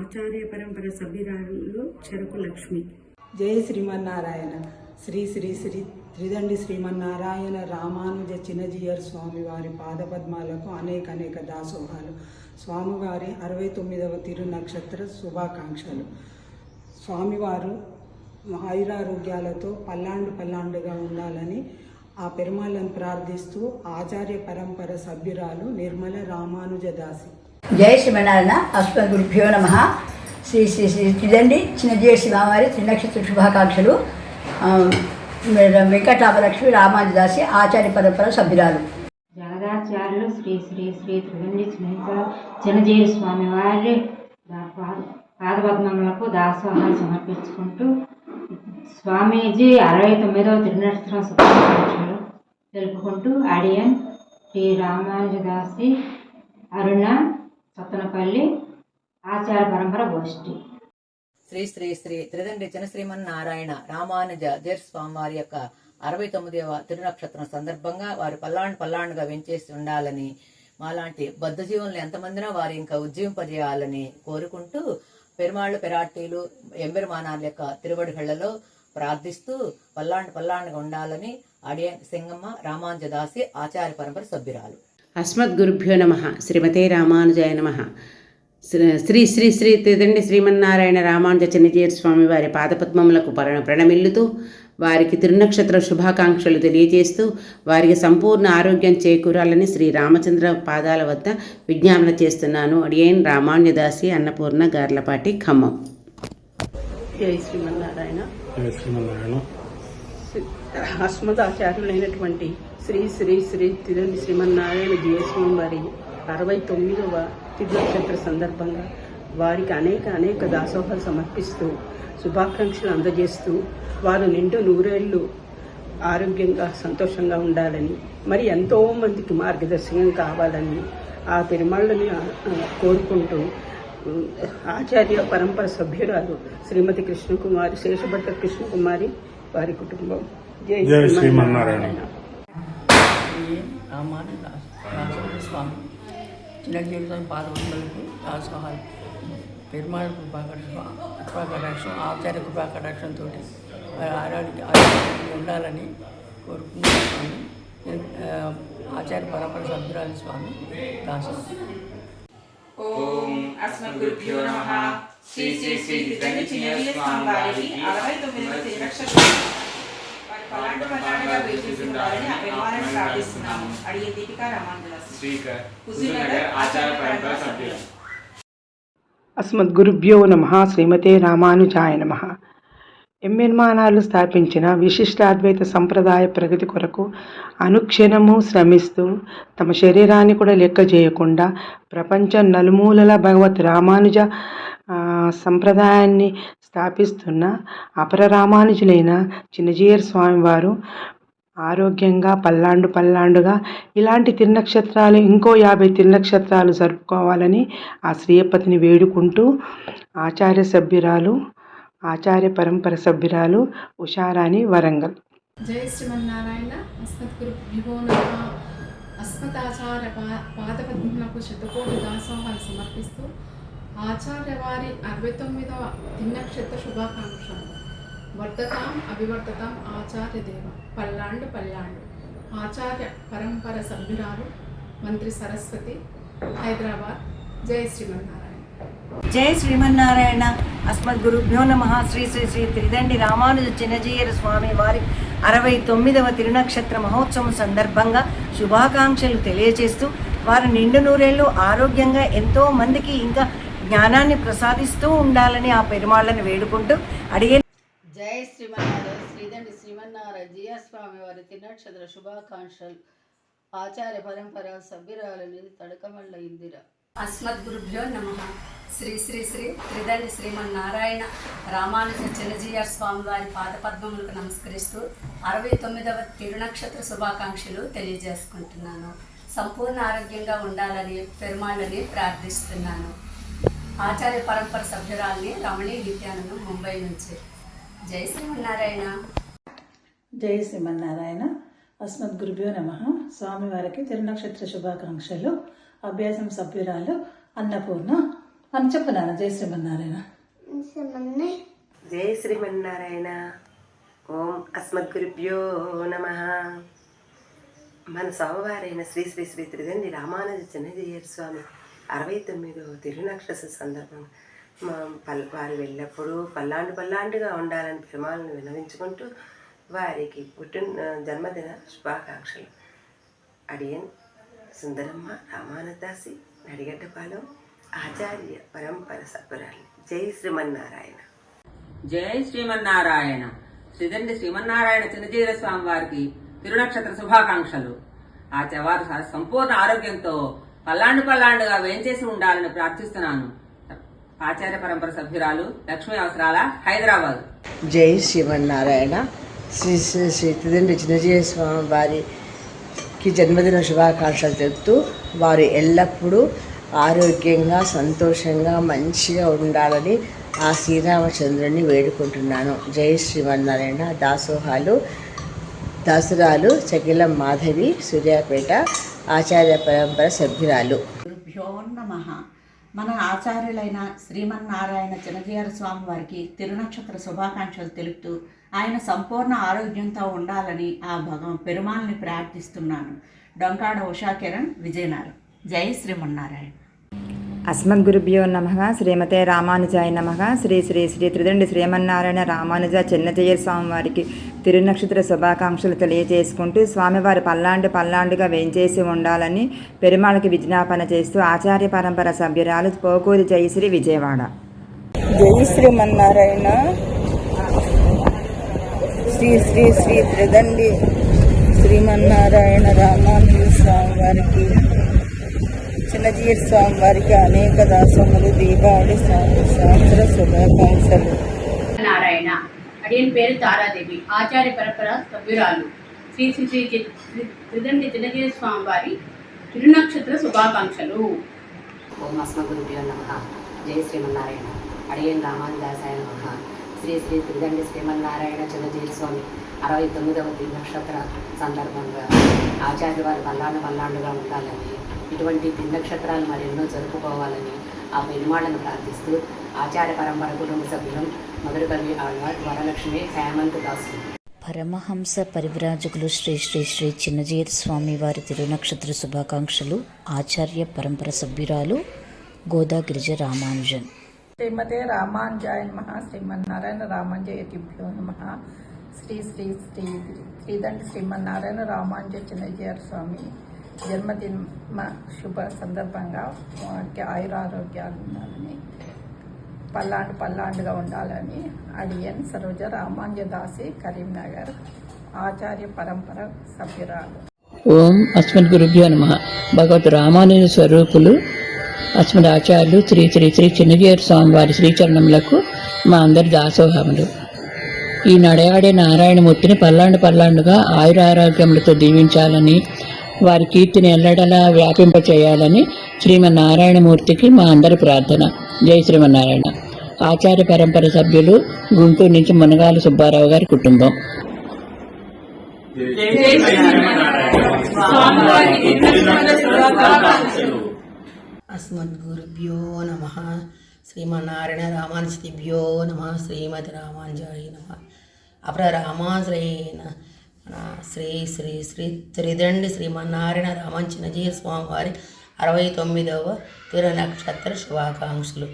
ఆచార్య పరంపర సభ్యురాలు చెరుకు లక్ష్మి. జై శ్రీమన్నారాయణ. శ్రీ శ్రీ శ్రీ త్రిదండి శ్రీమన్నారాయణ రామానుజ చిన్నజీయర్ స్వామి వారి పాదపద్మాలకు అనేక దాసోహాలు. స్వామివారి 69వ తిరునక్షత్ర శుభాకాంక్షలు. స్వామివారు ఆయురారోగ్యాలతో పల్లాండుగా ఉండాలని ఆ పెరుమాళ్ళను ప్రార్థిస్తూ ఆచార్య పరంపర సభ్యురాలు నిర్మల రామానుజదాసి. జై శ్రీమన్నారాయణ. అస్మద్గురుభ్యో నమః. శ్రీ శ్రీ శ్రీ త్రిదండి చిన్నజీయర్ స్వామివారి తిరునక్షత్ర శుభాకాంక్షలు. వెంకటాపలక్ష్మి రామానుజదాసి ఆచార్య పరంపర సభ్యురాలు. జగదాచార్యులు శ్రీ శ్రీ శ్రీ త్రిదండి చిన్నజీయర్ స్వామి వారి పాదపద్మములకు దాసోహాలు సమర్పించుకుంటూ స్వామీజీ 69వ తిరునక్షత్ర శుభాకాంక్షలు తెలుపుకుంటూ అడియన్ శ్రీ రామానుజదాసి అరుణ, సత్తనపల్లి ఆచార పరంపర గోష్ఠి. శ్రీ శ్రీ శ్రీ త్రిదండి చిన్నశ్రీమన్నారాయణ రామానుజ జర్ స్వామి వారి యొక్క 69వ తిరునక్షత్రం సందర్భంగా వారు పల్లాండుగా వెంచేసి ఉండాలని మాలాంటి బద్ధ జీవులను ఎంతమందినో వారు ఇంకా ఉజ్జీవింపజేయాలని కోరుకుంటూ పెరుమాళ్ళు పెరాటీలు ఎంబెరుమానాల యొక్క తిరువడిగళ్లలో ప్రార్థిస్తూ పల్లాండుగా ఉండాలని అడియన్ సింగమ్మ రామానుజదాసి ఆచార్య పరంపర సభ్యురాలు. అస్మద్గురుభ్యో నమః. శ్రీమతే రామానుజాయ నమః. శ్రీ శ్రీ శ్రీ త్రిదండి శ్రీమన్నారాయణ రామానుజ చిన్నజీయర్ స్వామి వారి పాదపద్మములకు ప్రణమిల్లుతూ వారికి తిరునక్షత్ర శుభాకాంక్షలు తెలియజేస్తూ వారికి సంపూర్ణ ఆరోగ్యం చేకూరాలని శ్రీ రామచంద్ర పాదాల వద్ద విజ్ఞాపన చేస్తున్నాను. అడియన్ రామానుజదాసి అన్నపూర్ణ గార్లపాటి ఖమ్మం. జై శ్రీమన్నారాయణ. అస్మదాచార్యులైనటువంటి శ్రీ శ్రీ శ్రీ తిరుమల శ్రీమన్నారాయణ జీయస్వామి వారి 69వ తిరునక్షత్ర సందర్భంగా వారికి అనేక దాసోహాలు సమర్పిస్తూ శుభాకాంక్షలు అందజేస్తూ వారు నిండు నూరేళ్లు ఆరోగ్యంగా సంతోషంగా ఉండాలని మరి ఎంతో మందికి మార్గదర్శకం కావాలని ఆ పెరుమాళ్ళని కోరుకుంటూ ఆచార్య పరంపర సభ్యురాలు శ్రీమతి కృష్ణకుమారి శేషభట్ట కృష్ణకుమారి వారి కుటుంబం. జై శ్రీమన్నారాయణ. స్వామి చిన్నజీవి స్వామి పాదపద్మలకు దాసోహాలు పెరుమాళ కృపాకటాక్షం ఆచార్య కృపాకటాక్షంతో ఆరోగ్యం ఉండాలని కోరుకుంటున్నాను. ఆచార్య పరంపర సభ్యురాలు స్వామి దాసోహం. ఓం అస్మద్గురుభ్యో నమః. శ్రీ శ్రీ శ్రీ త్రిదండి చిన్నజీయర్ స్వామి వారికి 69వ తిరునక్షత్ర వారి పల్లాండుగా వేచేసి ఉండాలని ఆ పెరుమాళని ప్రార్థిస్తున్నాము. అడిగే దీపిక రామానుజదాసి కుశీనగర్ ఆచార్య పరంపర సభ్యులు. అస్మద్గురుభ్యో నమః. శ్రీమతే రామానుజాయ నమః. ఎమ్మెర్మానాలు స్థాపించిన విశిష్టాద్వైత సంప్రదాయ ప్రగతి కొరకు అనుక్షణము శ్రమిస్తూ తమ శరీరాన్ని కూడా లెక్క చేయకుండా ప్రపంచం నలుమూలల భగవత్ రామానుజ సంప్రదాయాన్ని స్థాపిస్తున్న అపర రామానుజులైన చిన్నజీయర్ స్వామి వారు ఆరోగ్యంగా పల్లాండుగా ఇలాంటి తిరునక్షత్రాలు ఇంకో 50 తిరునక్షత్రాలు జరుపుకోవాలని ఆ శ్రీయపతిని వేడుకుంటూ ఆచార్య పరంపర సభ్యురాలు ఉషారాణి వరంగల్. జై శ్రీమన్నారాయణ. అస్మద్గురుభ్యో నమః. అస్మదాచార్య పాదపద్మములకు శతకోటి దాసోహాలు సమర్పిస్తూ ఆచార్య వారి 69వ తిరునక్షత్ర శుభాకాంక్షలు. వర్ధతాం అభివర్ధతాం ఆచార్య దేవ. పల్లాండు ఆచార్య పరంపర సభ్యురాలు మంత్రి సరస్వతి, హైదరాబాద్. జై శ్రీమన్నారాయణ. జై శ్రీమన్నారాయణ. అస్మద్గురుభ్యో నమః. శ్రీ శ్రీ శ్రీ త్రిదండి రామానుజ చిన్నజీయర్ స్వామి వారి 69వ తిరునక్షత్ర మహోత్సవం సందర్భంగా శుభాకాంక్షలు తెలియజేస్తూ వారు నిండు నూరేళ్లు ఆరోగ్యంగా ఎంతో మందికి ఇంకా జ్ఞానాన్ని ప్రసాదిస్తూ ఉండాలని ఆ పెరుమాళ్ళని వేడుకుంటూ అడిగే. జై శ్రీమన్నారాయణ. శ్రీదండి శ్రీమన్నారాయణ జీయర్ స్వామి వారి తిరునక్షత్ర శుభాకాంక్షలు. ఆచార్య పరంపర సభ్యురాలని తడకమల్ల ఇందిర. అస్మద్గురుభ్యో నమః. శ్రీ శ్రీ శ్రీ త్రిదండి శ్రీమన్నారాయణ రామానుజ చిన్నజీయర్ స్వామి వారి పాదపద్మములకు నమస్కరిస్తూ 69వ తిరునక్షత్ర శుభాకాంక్షలు తెలియజేసుకుంటున్నాను. సంపూర్ణ ఆరోగ్యంగా ఉండాలని పెరుమాళ్ళని ప్రార్థిస్తున్నాను. ఆచార్య పరంపర సభ్యురాల్ని రమణి నిత్యానందం, ముంబై నుంచి. జై శ్రీమన్నారాయణ. జై శ్రీమన్నారాయణ. అస్మద్గురుభ్యో నమః. స్వామివారికి తిరునక్షత్ర శుభాకాంక్షలు. అభ్యాసం సభ్యురాలు అన్నపూర్ణ. అని చెప్పున్నాను. జై శ్రీమన్నారాయణ. జై శ్రీమన్నారాయణ. ఓం అస్మద్గురుభ్యో నమః. మన స్వామివారైన శ్రీ శ్రీ శ్రీ త్రిదండి రామానుజ చిన్నజీయర్ స్వామి 69వ తిరునక్షత్ర సందర్భంగా వారు వెళ్ళినప్పుడు పల్లాండుగా ఉండాలని పెరుమాళ్ళను వినవించుకుంటూ వారికి జన్మదిన శుభాకాంక్షలు. అడియన్ సుందరమ్మ రామానుజదాసి, నడిగడ్డపాలెం, ఆచార్య పరంపర సభ్యురాలు. జై శ్రీమన్నారాయణ. జై శ్రీమన్నారాయణ. శ్రీదండి శ్రీమన్నారాయణ చిన్నజీయర్ స్వామి వారికి తిరునక్షత్ర శుభాకాంక్షలు. వారు సంపూర్ణ ఆరోగ్యంతో పల్లాండుగా వేంచేసి ఉండాలని ప్రార్థిస్తున్నాను. ఆచార్య పరంపర సభ్యురాలు లక్ష్మీ అవసరాల, హైదరాబాద్. జై శ్రీమన్నారాయణ. శ్రీ శ్రీ శ్రీ త్రిదండి చిన్నజీయర్ స్వామి వారికి జన్మదిన శుభాకాంక్షలు చెప్తూ వారు ఎల్లప్పుడూ ఆరోగ్యంగా సంతోషంగా మంచిగా ఉండాలని ఆ శ్రీరామచంద్రుని వేడుకుంటున్నాను. జై శ్రీమన్నారాయణ. దాసోహాలు దాసురాలు చకిలం మాధవి, సూర్యాపేట, ఆచార్య పరంపర సభ్యురాలు. గురుభ్యో నమః. మన ఆచార్యులైన శ్రీమన్నారాయణ చిన్నజీయర్ స్వామి వారికి తిరునక్షత్ర శుభాకాంక్షలు తెలుపుతూ ఆయన సంపూర్ణ ఆరోగ్యంతో ఉండాలని ఆ పెరుమాల్ని ప్రార్థిస్తున్నాను. డొంకాడ ఉషా కిరణ్, విజయనగరం. జై శ్రీమన్నారాయణ. అస్మద్గురుభ్యో నమః. శ్రీమతే రామానుజాయ నమః. శ్రీ శ్రీ శ్రీ త్రిదండి శ్రీమన్నారాయణ రామానుజ చిన్నజీయర్ స్వామి వారికి తిరునక్షత్ర శుభాకాంక్షలు తెలియజేసుకుంటూ స్వామివారి పల్లాండుగా వేంచేసి ఉండాలని పెరుమాళకి విజ్ఞాపన చేస్తూ ఆచార్య పరంపర సభ్యురాలు పోకూరి జయశ్రీ, విజయవాడ. జై శ్రీమన్నారాయణ. శ్రీ శ్రీ శ్రీ త్రిదండి శ్రీమన్నారాయణ రామానుజ స్వామి వారికి, చిన్నజీయర్ స్వామి వారికి అనేక దాసములు దీపావళి సంవత్సర శుభాకాంక్షలు. నారాయణ. అడియన్ పేరు తారాదేవి, ఆచార్య పరంపర సభ్యురాలు. శ్రీ శ్రీ శ్రీ త్రిదండి చిన్నజీయర్ స్వామి వారి తిరునక్షత్ర శుభాకాంక్షలు. ఓం అస్మద్గురుభ్యో నమః. జై శ్రీమన్నారాయణ. అడియన్ రామానుదాసాయ నమః. శ్రీ శ్రీ త్రిదండి శ్రీమన్నారాయణ చిన్నజీయర్ స్వామి 69వ తిరునక్షత్ర సందర్భంగా ఆచార్య వారి పల్లాండుగా ఉండాలని, ఇటువంటి తిరునక్షత్రాలు మరెన్నో జరుపుకోవాలని ఆ పెరుమాళ్ళను ప్రార్థిస్తూ ఆచార్య పరంపర కుటుంబ సభ్యులు మధురకవి ఆళ్వార్, వరలక్ష్మి, హేమంత్ దాసు. పరమహంస పరివ్రాజకులు శ్రీ శ్రీ శ్రీ చిన్నజీయర్ స్వామి వారి తిరునక్షత్ర శుభాకాంక్షలు. ఆచార్య పరంపర సభ్యురాలు గోదా గిరిజ రామానుజన్. శ్రీమతే రామానుజాయ నమః. శ్రీమన్నారాయణ రామానుజయతిభ్యో నమః. శ్రీ శ్రీ శ్రీ శ్రీదండి శ్రీమన్నారాయణ రామానుజ చిన్నజీయర్ స్వామి జన్మదిన శుభ సందర్భంగా వారికి ఆయురారోగ్యాలు ఉండాలని, పల్లాండుగా ఉండాలని అడియన్ సరోజ రామానుజదాసి, కరీంనగర్, ఆచార్య పరంపర సభ్యురాలు. ఓం అస్మద్గురుభ్యో నమః. భగవత్ రామానుజ స్వరూపులు అస్మద్ ఆచార్యులు శ్రీ శ్రీ శ్రీ చిన్నజీయర్ స్వామి వారి శ్రీచరణములకు మా అందరి దాసోహములు. ఈ నడయాడే నారాయణమూర్తిని పల్లాండుగా ఆయురారోగ్యములతో దీవించాలని, వారి కీర్తిని ఎల్లడలా వ్యాపింపచేయాలని శ్రీమన్నారాయణమూర్తికి మా అందరి ప్రార్థన. జై శ్రీమన్నారాయణ. ఆచార్య పరంపర సభ్యులు గుంటూరు నుంచి మునగాల సుబ్బారావు గారి కుటుంబం. అస్మద్గురుభ్యో నమః. శ్రీమన్నారాయణ రామానుజతిభ్యో నమః. శ్రీమతి రామానుజాయ నమః. అపర రామానుజైన శ్రీ శ్రీ శ్రీ త్రిదండి శ్రీమన్నారాయణ రామానుజ చిన్నజీయర్ స్వామి వారి 69వ తిరునక్షత్ర శుభాకాంక్షలు.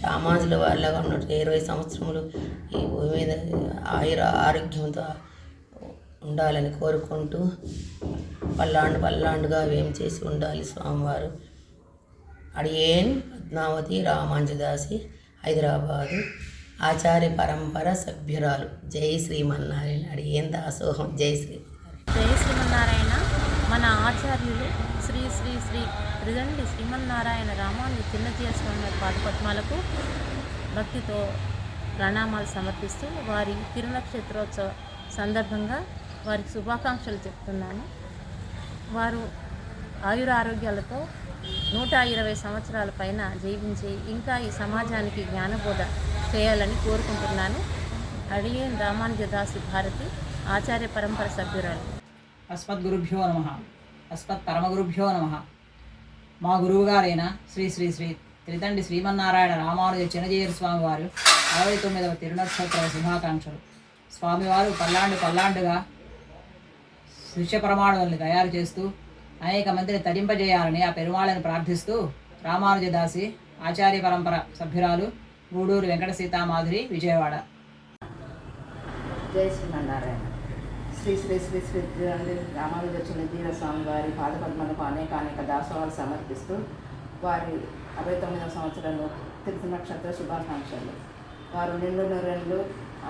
రామానుజుల వాళ్ళగా ఉన్న 20 సంవత్సరములు ఈ భూమి మీద ఆరోగ్యంతో ఉండాలని కోరుకుంటూ పల్లాండుగా వేం చేసి ఉండాలి స్వామివారు. అడియేన్ పద్మావతి రామానుజదాసి, హైదరాబాదు, ఆచార్య పరంపర సభ్యురాలు. జై శ్రీమన్నారాయణ. అడియేన్ దాసోహం. జై శ్రీమన్నారాయణ. మన ఆచార్యులు శ్రీ శ్రీ శ్రీ త్రిదండి శ్రీమన్నారాయణ రామానుజ చిన్నజీయర్ స్వామి వారి పాదపద్మాలకు భక్తితో ప్రణామాలు సమర్పిస్తూ వారి తిరునక్షత్రోత్సవ సందర్భంగా వారికి శుభాకాంక్షలు చెప్తున్నాను. వారు ఆయురారోగ్యాలతో 120 సంవత్సరాల పైన జీవించి ఇంకా ఈ సమాజానికి జ్ఞానబోధ చేయాలని కోరుకుంటున్నాను. అడియేన్ రామానుజదాసి భారతి, ఆచార్య పరంపర సభ్యురాలు. అస్మద్గురుభ్యో నమః. అస్మత్ పరమగురుభ్యో నమః. మా గురువుగారైన శ్రీ శ్రీ శ్రీ త్రిదండి శ్రీమన్నారాయణ రామానుజ చిన్నజీయర్ స్వామి వారు 69వ తిరునక్షత్ర శుభాకాంక్షలు. స్వామివారు పల్లాండుగా శిష్య ప్రమాణాలను తయారు చేస్తూ అనేక మందిని తరింపజేయాలని ఆ పెరుమాళను ప్రార్థిస్తూ రామానుజదాసి, ఆచార్య పరంపర సభ్యురాలు, గూడూరు వెంకట సీతామాధురి, విజయవాడ. జై శ్రీమన్నారాయణ. శ్రీ శ్రీ శ్రీ శ్రీ రామానుజ చిన్నజీయర్ స్వామి వారి పాదపద్మలకు అనేక దాసోహాలు సమర్పిస్తూ వారి 69వ సంవత్సరంలో తిరునక్షత్ర శుభాకాంక్షలు. వారు నిండు నూరేళ్ళు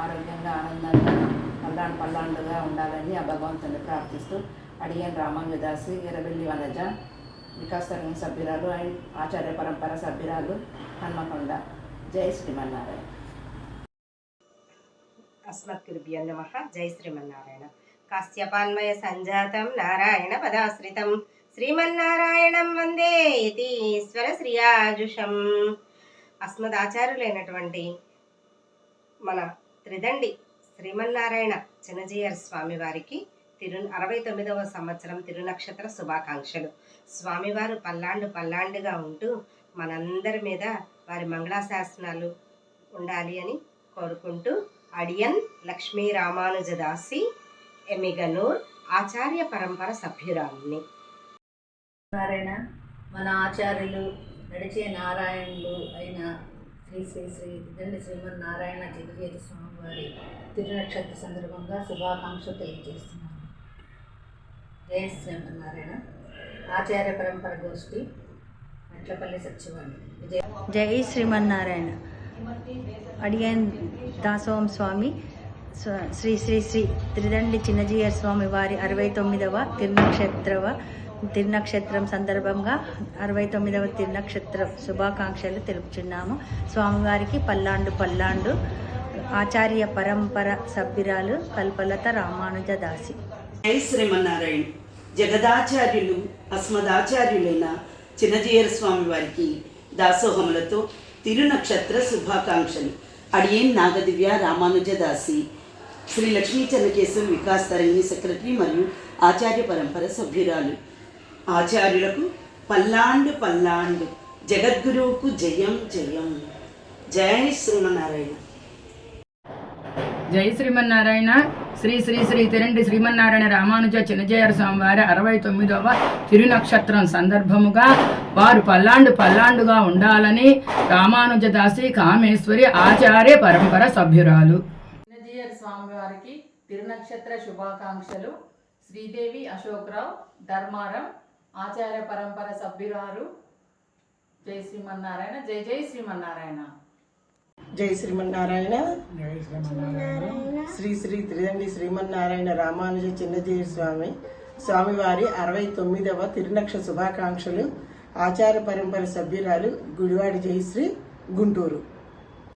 ఆరోగ్యంగా ఆనందంగా పల్లాండుగా ఉండాలని ఆ భగవంతుని ప్రార్థిస్తూ అడియన్ రామానుజదాసి, ఎర్రబెల్లి వనజ, వికాస్ తరంగ సభ్యురాలు అండ్ ఆచార్య పరంపర సభ్యురాలు, హన్మకొండ. జై శ్రీమన్నారాయణ. అస్మద్గురుభ్యో నమః. జై శ్రీమన్నారాయణ. కాశ్యపాన్మయ సంజాతం నారాయణ పదాశ్రితం శ్రీమన్నారాయణం వందే యతీశ్వర శ్రియాజుషం. అస్మదాచార్యులైనటువంటి మన త్రిదండి శ్రీమన్నారాయణ చిన్నజీయర్ స్వామి వారికి 69వ సంవత్సరం తిరునక్షత్ర శుభాకాంక్షలు. స్వామివారు పల్లాండుగా ఉంటూ మనందరి మీద వారి మంగళాశాసనాలు ఉండాలి అని కోరుకుంటూ అడియన్ లక్ష్మీ రామానుజదాసి ఎమిగనూర్ ఆచార్య పరంపర సభ్యురాలిని. నారాయణ మన ఆచార్యులు నడిచే నారాయణులు అయిన శ్రీ శ్రీ శ్రీ త్రిదండి శ్రీమన్నారాయణ చిన్నజీయర్ స్వామి వారి తిరునక్షత్ర సందర్భంగా శుభాకాంక్షలు తెలియజేస్తున్నాను. జై శ్రీమన్నారాయణ. ఆచార్య పరంపర గోష్ఠి మెట్లపల్లి సచివాలయం. జై శ్రీమన్నారాయణ. అడియన్ దాసోహం స్వామి శ్రీ శ్రీ శ్రీ త్రిదండి చిన్నజీయర్ స్వామి వారి 69వ తిరునక్షత్రం సందర్భంగా 69వ తిరునక్షత్ర శుభాకాంక్షలు తెలుపుచున్నాము. స్వామివారికి పల్లాండు ఆచార్య పరంపర సభ్యురాలు కల్పలత రామానుజదాసి. జై శ్రీమన్నారాయణ. జగదాచార్యులు అస్మదాచార్యులైన చిన్నజీయర్ స్వామి వారికి దాసోహములతో తిరునక్షత్ర శుభాకాంక్షలు. అడియన్ నాగదివ్య రామానుజదాసి శ్రీ లక్ష్మీ చెన్నకేశవ వికాస్ తరంగిణి సెక్రటరీ మరియు ఆచార్య పరంపర సభ్యురాలు. ఆచార్యులకు పల్లాండు జగద్గురువుకు జయం జయం. జై శ్రీమన్నారాయణ. జై శ్రీమన్నారాయణ. శ్రీ శ్రీ శ్రీ తిరండి శ్రీమన్నారాయణ రామానుజ చిన్నజీయర్ స్వామి వారి 69వ తిరునక్షత్రం సందర్భముగా వారు పల్లాండుగా ఉండాలని రామానుజదాసి కామేశ్వరి ఆచార్య పరంపర సభ్యురాలు. చిన్నజీయర్ స్వామి వారికి తిరునక్షత్ర శుభాకాంక్షలు. శ్రీదేవి అశోక్రావు ధర్మారం ఆచార్య పరంపర సభ్యురాలు. జై శ్రీమన్నారాయణ. జై జై శ్రీమన్నారాయణ. జై శ్రీమన్నారాయణ. శ్రీ శ్రీ త్రిదండి శ్రీమన్నారాయణ రామానుజ చిన్నజీయర్ స్వామివారి 69వ తిరునక్షత్ర శుభాకాంక్షలు. ఆచార్య పరంపర సభ్యురాలు గుడివాడి జయశ్రీ గుంటూరు.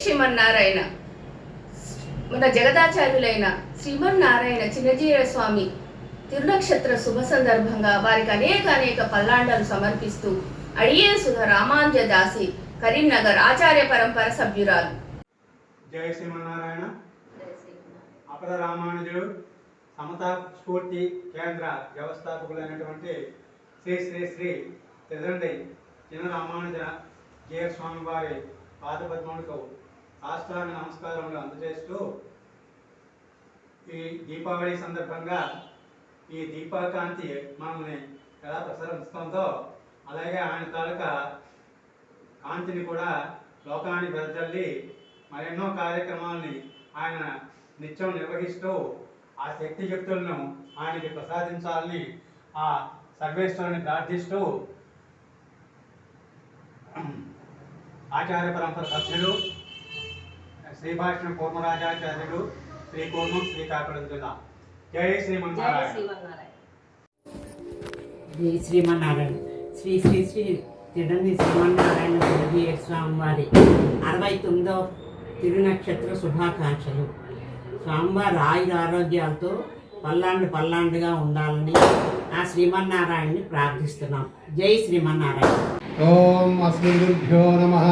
శ్రీమన్నారాయణ. మన జగదాచార్యులైన శ్రీమన్నారాయణ చిన్నజీయర్ స్వామి తిరునక్షత్ర శుభ సందర్భంగా వారికి అనేక పల్లాండాలు సమర్పిస్తూ అడియన్ సుధ రామానుజదాసి కరీంనగర్ ఆచార్య పరంపర సభ్యురాలు. జై శ్రీమన్నారాయణ. అపర రామానుజుడు సమతా స్ఫూర్తి కేంద్ర వ్యవస్థాపకులైనటువంటి శ్రీ శ్రీ శ్రీ త్రిదండి చిన్న రామానుజ జీయర్ స్వామి వారి పాదపద్మములకు సాష్టాంగ నమస్కారములు అందజేస్తూ ఈ దీపావళి సందర్భంగా ఈ దీపకాంతి మనల్ని ఎలా ప్రసరిస్తుందో అలాగే ఆయన తాలూకా కాంతిని కూడా లోకాన్ని వెదజల్లి మరెన్నో కార్యక్రమాలని ఆయన నిత్యం నిర్వహిస్తూ ఆ శక్తియుక్తులను ఆయనకి ప్రసాదించాలని ఆ సర్వేశ్వరుని ప్రార్థిస్తూ ఆచార్య పరంపర సభ్యులు శ్రీభాష్యం కూర్మరాజాచార్యులు శ్రీకూర్మం శ్రీకాకుళం జిల్లా. జై శ్రీమన్నారాయణ. జై శ్రీమన్నారాయణ. శ్రీ శ్రీ శ్రీ తిరుదండి శ్రీమన్నారాయణ చిన్నజీయర్ స్వామి వారి 69వ తిరునక్షత్ర శుభాకాంక్షలు. స్వామివారి ఆరోగ్యాలతో పల్లాండుగా ఉండాలని ఆ శ్రీమన్నారాయణని ప్రార్థిస్తున్నాం. జై శ్రీమన్నారాయణ. ఓం అస్మద్గురుభ్యో నమః.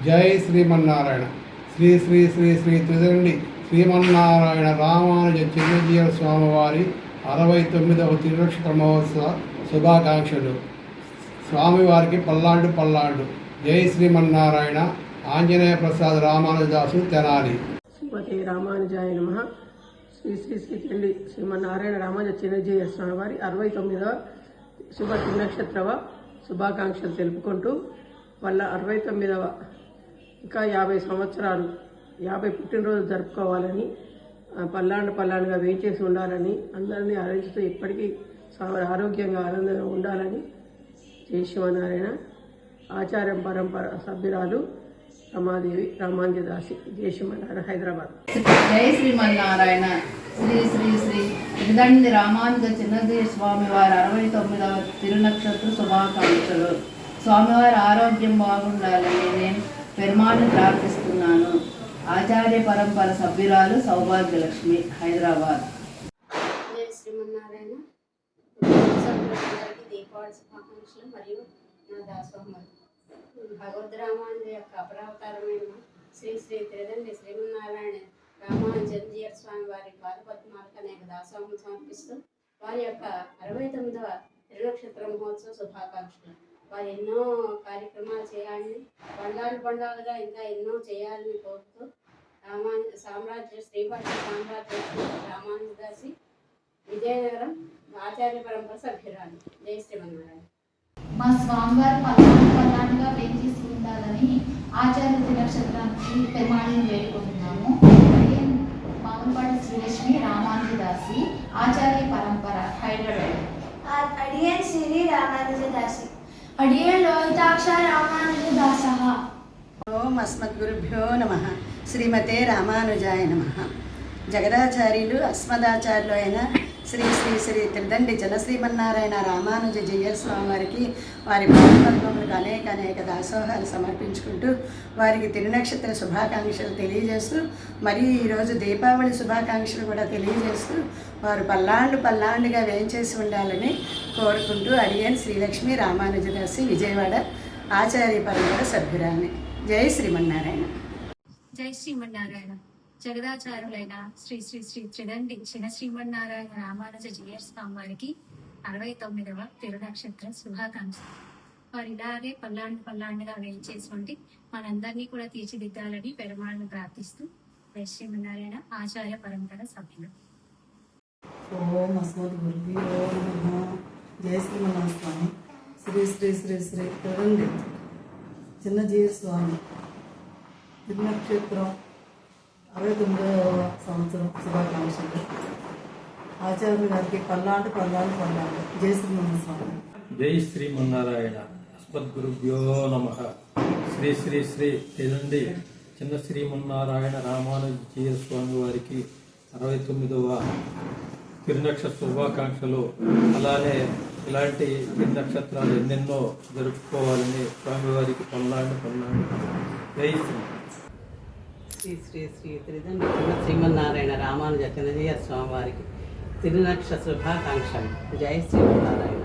జై శ్రీమన్నారాయణ. శ్రీ శ్రీ శ్రీ శ్రీ త్రిదండి శ్రీమన్నారాయణ రామానుజ చిన్నజీయర్ స్వామి వారి 69వ తిరునక్షత్ర మహోత్సవ శుభాకాంక్షలు. స్వామివారికి పల్లాండు. జై శ్రీమన్నారాయణ. ఆంజనేయ ప్రసాద్ రామానుజదాసు తెనాలి. శ్రీమతే రామానుజాయ నమః. శ్రీ శ్రీ శ్రీ త్రిదండి శ్రీమన్నారాయణ రామానుజ చిన్నజీయర్ స్వామి వారి 69వ శుభ తిరునక్షత్రవ శుభాకాంక్షలు తెలుపుకుంటూ వాళ్ళ 69వ ఇంకా 50 సంవత్సరాలు 50 పుట్టినరోజు జరుపుకోవాలని పల్లాండుగా వేచేసి ఉండాలని అందరినీ ఆలోచిస్తూ ఇప్పటికీ ఆరోగ్యంగా ఆనందంగా ఉండాలని జై శ్రీమన్నారాయణ. ఆచార్యం పరంపర సభ్యురాలు రమాదేవి రామానుజదాసి. జై శ్రీమన్నారాయణ. హైదరాబాద్. జై శ్రీమన్నారాయణ. శ్రీ శ్రీ శ్రీ త్రిదండి రామానుజ చిన్నజీయర్ స్వామి వారి 69వ తిరునక్షత్ర శుభాకాంక్షలు. స్వామివారి ఆరోగ్యం బాగుండాలని నేను పెరుమాళ్ళని ప్రార్థిస్తున్నాను. ఆచార్య పరంపర సభ్యురాలు సౌభాగ్యలక్ష్మి, హైదరాబాద్. జై శ్రీమన్నారాయణ. దీపావళి శుభాకాంక్షలు మరియు నా దాసోహములు. భగవద్ రామానుజ యొక్క అపరావతారమైన శ్రీ శ్రీ త్రిదండి శ్రీమన్నారాయణ రామానుజ చిన్నజీయర్ స్వామి వారి పాదపద్మాలకు అనేక దాసోహములు సమర్పిస్తూ వారి యొక్క 69వ తిరునక్షత్ర మహోత్సవ శుభాకాంక్షలు. వారు ఎన్నో కార్యక్రమాలు చేయాలని, పండాలుగా ఇంకా ఎన్నో చేయాలని కోరుతూ శ్రీభాష్య సామ్రాజ్య రామానుజదాసి విజయనగరం ఆచార్య పరంపర సభ్యురాలు. జై శ్రీమన్నారాయణ. మా స్వామివారు పల్లాండుగా వేయించేసి ఉండాలని ఆచార్య తిరునక్షత్రానికి పెరుమాళిని వేడుకుంటున్నాము. మామూలుపాటి శ్రీలక్ష్మి రామానుజదాసి ఆచార్య పరంపర హైదరాబాద్. అడియన్ శ్రీ రామానుజదాసి. అడియన్ లోహితాక్ష రామానుజదాస. ఓం అస్మద్గురుభ్యో నమః. శ్రీమతే రామానుజాయ నమః. జగదాచార్యులు అస్మదాచార్యులు అయిన శ్రీ శ్రీ శ్రీ త్రిదండి జనశ్రీమన్నారాయణ రామానుజ స్వామి వారికి వారి పాదపద్మములకు అనేక దాసోహాలు సమర్పించుకుంటూ వారికి తిరునక్షత్ర శుభాకాంక్షలు తెలియజేస్తూ మరియు ఈరోజు దీపావళి శుభాకాంక్షలు కూడా తెలియజేస్తూ వారు పల్లాండుగా వేయించేసి ఉండాలని కోరుకుంటూ అడియన్ శ్రీలక్ష్మి రామానుజదాసి విజయవాడ ఆచార్య పరంపర సభ్యురాన్ని. జై శ్రీమన్నారాయణ. జై శ్రీమన్నారాయణ. జగదాచార్యులైన శ్రీ శ్రీ శ్రీ త్రిదండి చిన్న శ్రీమన్నారాయణ రామానుజ స్వామి వారికి 69వ తిరునక్షత్ర శుభాకాంక్షలు. వారు ఇలాగే పల్లాండుగా వేయించేటువంటి మనందరినీ కూడా తీర్చిదిద్దాలని పెరుమాళ్ళను ప్రార్థిస్తూ జై శ్రీమన్నారాయణ ఆచార్య పరంపర సభ్యులు. ఓం అస్మద్గురుభ్యో నమః. జై శ్రీమన్నారాయణ స్వామి. శ్రీ శ్రీ శ్రీ శ్రీ త్రిదండి చిన్నజీవ స్వామి తిరునక్షత్రం 69వ సంవత్సరం శుభాకాంక్షలు. ఆచార్యులు గారికి పల్లాండు. జై శ్రీమన్నారాయణ స్వామి. జై శ్రీమన్నారాయణ. అస్మద్గురుభ్యో నమః. శ్రీ శ్రీ శ్రీ త్రిదండి చిన్న శ్రీమన్నారాయణ రామానుజీయ స్వామి వారికి 69వ తిరునక్షత్ర శుభాకాంక్షలు. అలానే ఇలాంటి తిరునక్షత్రాలు ఎన్నెన్నో జరుపుకోవాలని స్వామివారికి పల్లాండు. జై శ్రీ శ్రీ శ్రీ త్రిదండి చిన్న శ్రీమన్నారాయణ రామానుజ చిన్నజీయ స్వామి వారికి తిరునక్షత్ర శుభాకాంక్షలు. జై శ్రీమన్నారాయణ.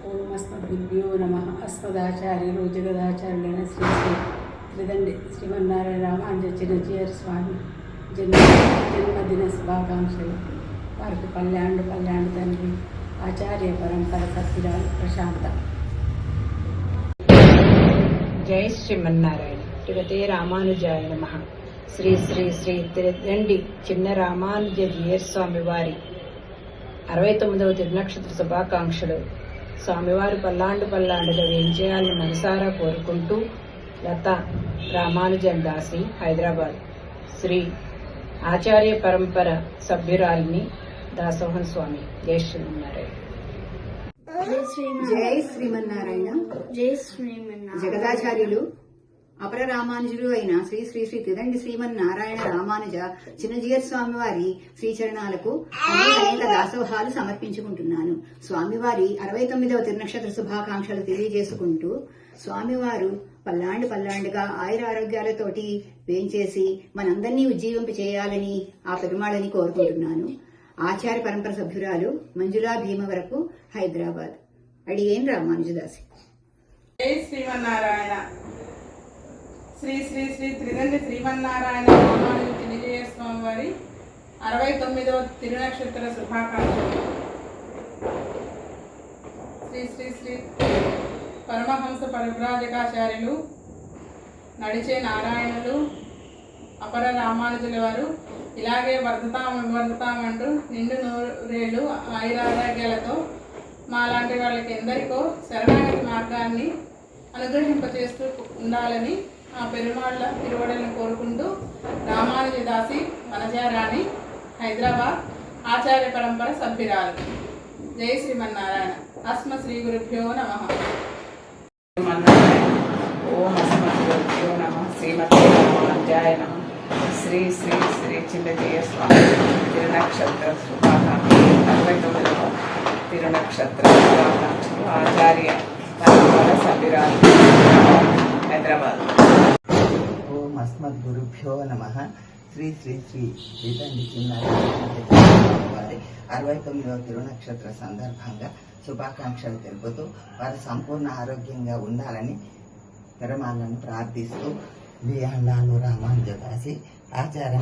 ఓం అస్మద్గురుభ్యో నమః. అస్మదాచార్యులు జగదాచార్యులైన శ్రీ శ్రీ త్రిదండి శ్రీమన్నారాయణ రామానుజ చిన్నజీయ స్వామి జన్మదిన శుభాకాంక్షలు. వారికి పల్లాండు తండ్రి ఆచార్య పరంపర సభ్యురాలు ప్రశాంత. జై శ్రీమన్నారాయణ. శ్రీమతే రామానుజాయ నమః. శ్రీ శ్రీ శ్రీ త్రిదండి చిన్న రామానుజ స్వామి వారి 69వ తిరునక్షత్ర శుభాకాంక్షలు. స్వామివారు పల్లాండుగా వేయించేయాలని మనసారా కోరుకుంటూ లత రామానుజన్ దాసి హైదరాబాద్. శ్రీ ఆచార్య పరంపర సభ్యురాలిని దాసోహన్ స్వామి. జై శ్రీమన్నారాయణ. జై శ్రీమన్నారాయణ. జగదాచార్యులు అపర రామానుజులు అయిన శ్రీ శ్రీ శ్రీ త్రిదండి శ్రీమన్నారాయణ రామానుజ చిన్నజీయ స్వామి వారి శ్రీచరణాలకు అనేక దాసోహాలు సమర్పించుకుంటున్నాను. స్వామివారి 69వ తిరునక్షత్ర శుభాకాంక్షలు తెలియజేసుకుంటూ స్వామివారు పల్లాండుగా ఆయురారోగ్యాలతోటి వేంచేసి మనందరినీ ఉజ్జీవింప చేయాలని ఆ పెరుమాళని కోరుకుంటున్నాను. ఆచార్య పరంపర సభ్యురాలు మంజులా భీమవరపు హైదరాబాద్. అడియేన్ రామానుజదాసి. జై శ్రీమన్నారాయణ. శ్రీ శ్రీ శ్రీ త్రిదండి శ్రీమన్నారాయణ రామానుజ చిన్నజీయ స్వామి వారి 69వ తిరునక్షత్ర శుభాకాంక్షలు. శ్రీ శ్రీ శ్రీ పరమహంస పరివ్రాజకాచార్యులు నడిచే నారాయణులు అపర రామానుజుల వారు ఇలాగే వర్ధతామంటూ నిండు నూరేళ్ళు ఆయురారోగ్యాలతో మాలాంటి వాళ్ళకి ఎందరికో శరణాగతి మార్గాన్ని అనుగ్రహింపచేస్తూ ఉండాలని ఆ పెరుమాళ్ళ తిరువడలను కోరుకుంటూ రామానుజదాసి వనజారాణి హైదరాబాద్ ఆచార్య పరంపర సభ్యురాలు. జై శ్రీమన్నారాయణ. అస్మ శ్రీ గురుభ్యో నమః. ఓం అస్మద్గురుభ్యో నమః. శ్రీమతే రామానుజాయ నమః. శ్రీ శ్రీ శ్రీ చిన్నజీయ స్వామి తిరునక్షత్ర శుభాకాంక్షలు. 69వ తిరునక్షత్ర శుభాకాంక్షలు. ఆచార్య పరంపర సభ్యురాలు హైదరాబాద్. ఓం అస్మద్గురుభ్యో నమః. శ్రీ శ్రీ శ్రీ త్రిదండి చిన్న వారి 69వ తిరునక్షత్ర సందర్భంగా శుభాకాంక్షలు తెలుపుతూ వారు సంపూర్ణ ఆరోగ్యంగా ఉండాలని పెరుమాళ్ళను ప్రార్థిస్తూ బియాండాను రామానుజదాసి ఆచార్య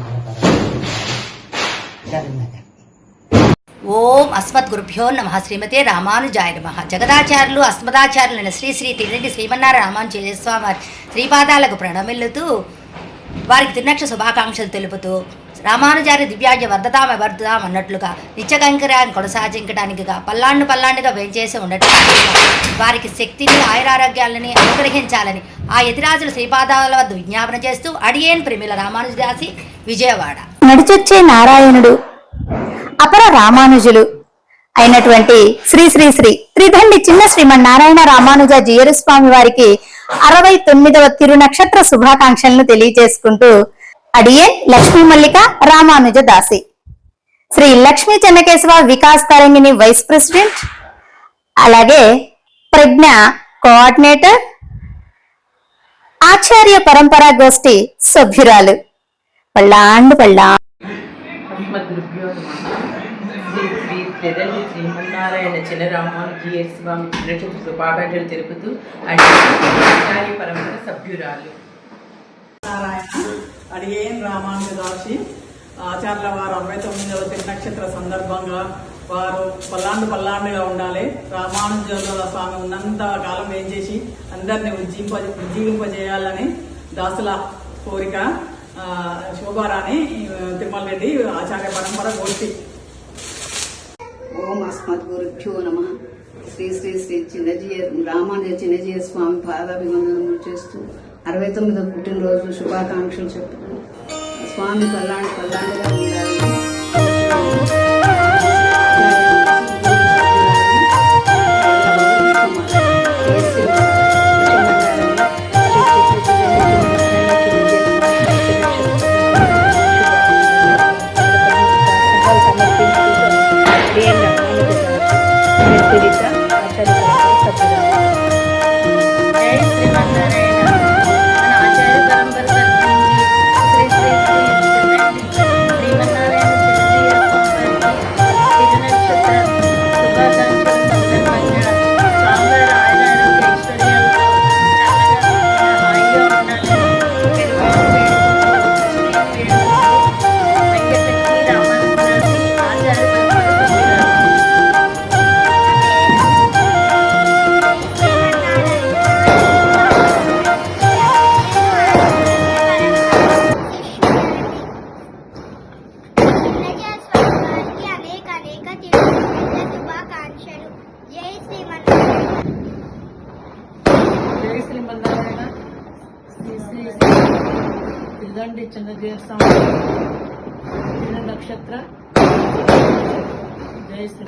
కరీంనగర్. ఓం అస్మద్గురుభ్యో నమః శ్రీమతే రామానుజాయ నమః. జగదాచార్యులు అస్మదాచార్యులైన శ్రీ శ్రీ తిరునెట్టి శ్రీమన్నారాయణ రామానుజ స్వామి వారి శ్రీపాదాలకు ప్రణమిల్లుతూ వారికి తిరునక్ష శుభాకాంక్షలు తెలుపుతూ రామానుజారి దివ్యాజ్ఞ వర్ధతామ వర్ధతాం అన్నట్లుగా నిత్యకంకరాన్ని కొనసాగించడానికిగా పల్లాండుగా వేంచేసి ఉండటం వారికి శక్తిని ఆయురారోగ్యాలని అనుగ్రహించాలని ఆ యతిరాజుల శ్రీపాదాల వద్ద విజ్ఞాపన చేస్తూ అడియేన్ ప్రేమిల రామానుజదాసి, విజయవాడ. నడిచొచ్చే నారాయణుడు అపర రామానుజులు అయినటువంటి శ్రీ శ్రీ శ్రీ త్రిదండి చిన్న శ్రీమన్నారాయణ రామానుజ జీయరు స్వామి వారికి 69వ తిరునక్షత్ర శుభాకాంక్షలను తెలియజేసుకుంటూ అడియే లక్ష్మీ మల్లిక రామానుజ దాసి. శ్రీ లక్ష్మీ చెన్నకేశవ వికాస్ తరంగిణి వైస్ ప్రెసిడెంట్, అలాగే ప్రజ్ఞ కోఆర్డినేటర్, ఆచార్య పరంపరా గోష్ఠి సభ్యురాలు. అస్మద్గురుభ్యో నమః. శ్రీ శ్రీ త్రిదండి శ్రీమన్నారాయణ చిన్న రామానుజీయ స్వామి తిరునక్షత్ర శుభాకాంక్షలు తెలుపుతూ ఆచార్య పరంపర సభ్యురాలు. అడియేన్ రామానుజదాసి ఆచార్యుల వారు 69వ తిరునక్షత్ర సందర్భంగా వారు పల్లాండుగా ఉండాలి. రామానుజుల స్వామి ఉన్నంత కాలం ఏం చేసి అందరినీ ఉజ్జీవింపజేయాలని దాసుల కోరిక. శోభారాణి తిరుమల రెడ్డి ఆచార్య పరంపర గోష్ఠి. ఓం అస్మద్గురుభ్యో నమః. శ్రీ శ్రీ శ్రీ రామానుజ చిన్నజీయ స్వామి పాదాభివందనములు చేస్తూ 69వ పుట్టినరోజు శుభాకాంక్షలు చెప్పుకుని స్వామి పల్లాండుగా ఉండాలని త్రిదండి చిన్నజీయ స్వామి నక్షత్ర జై శ్రీ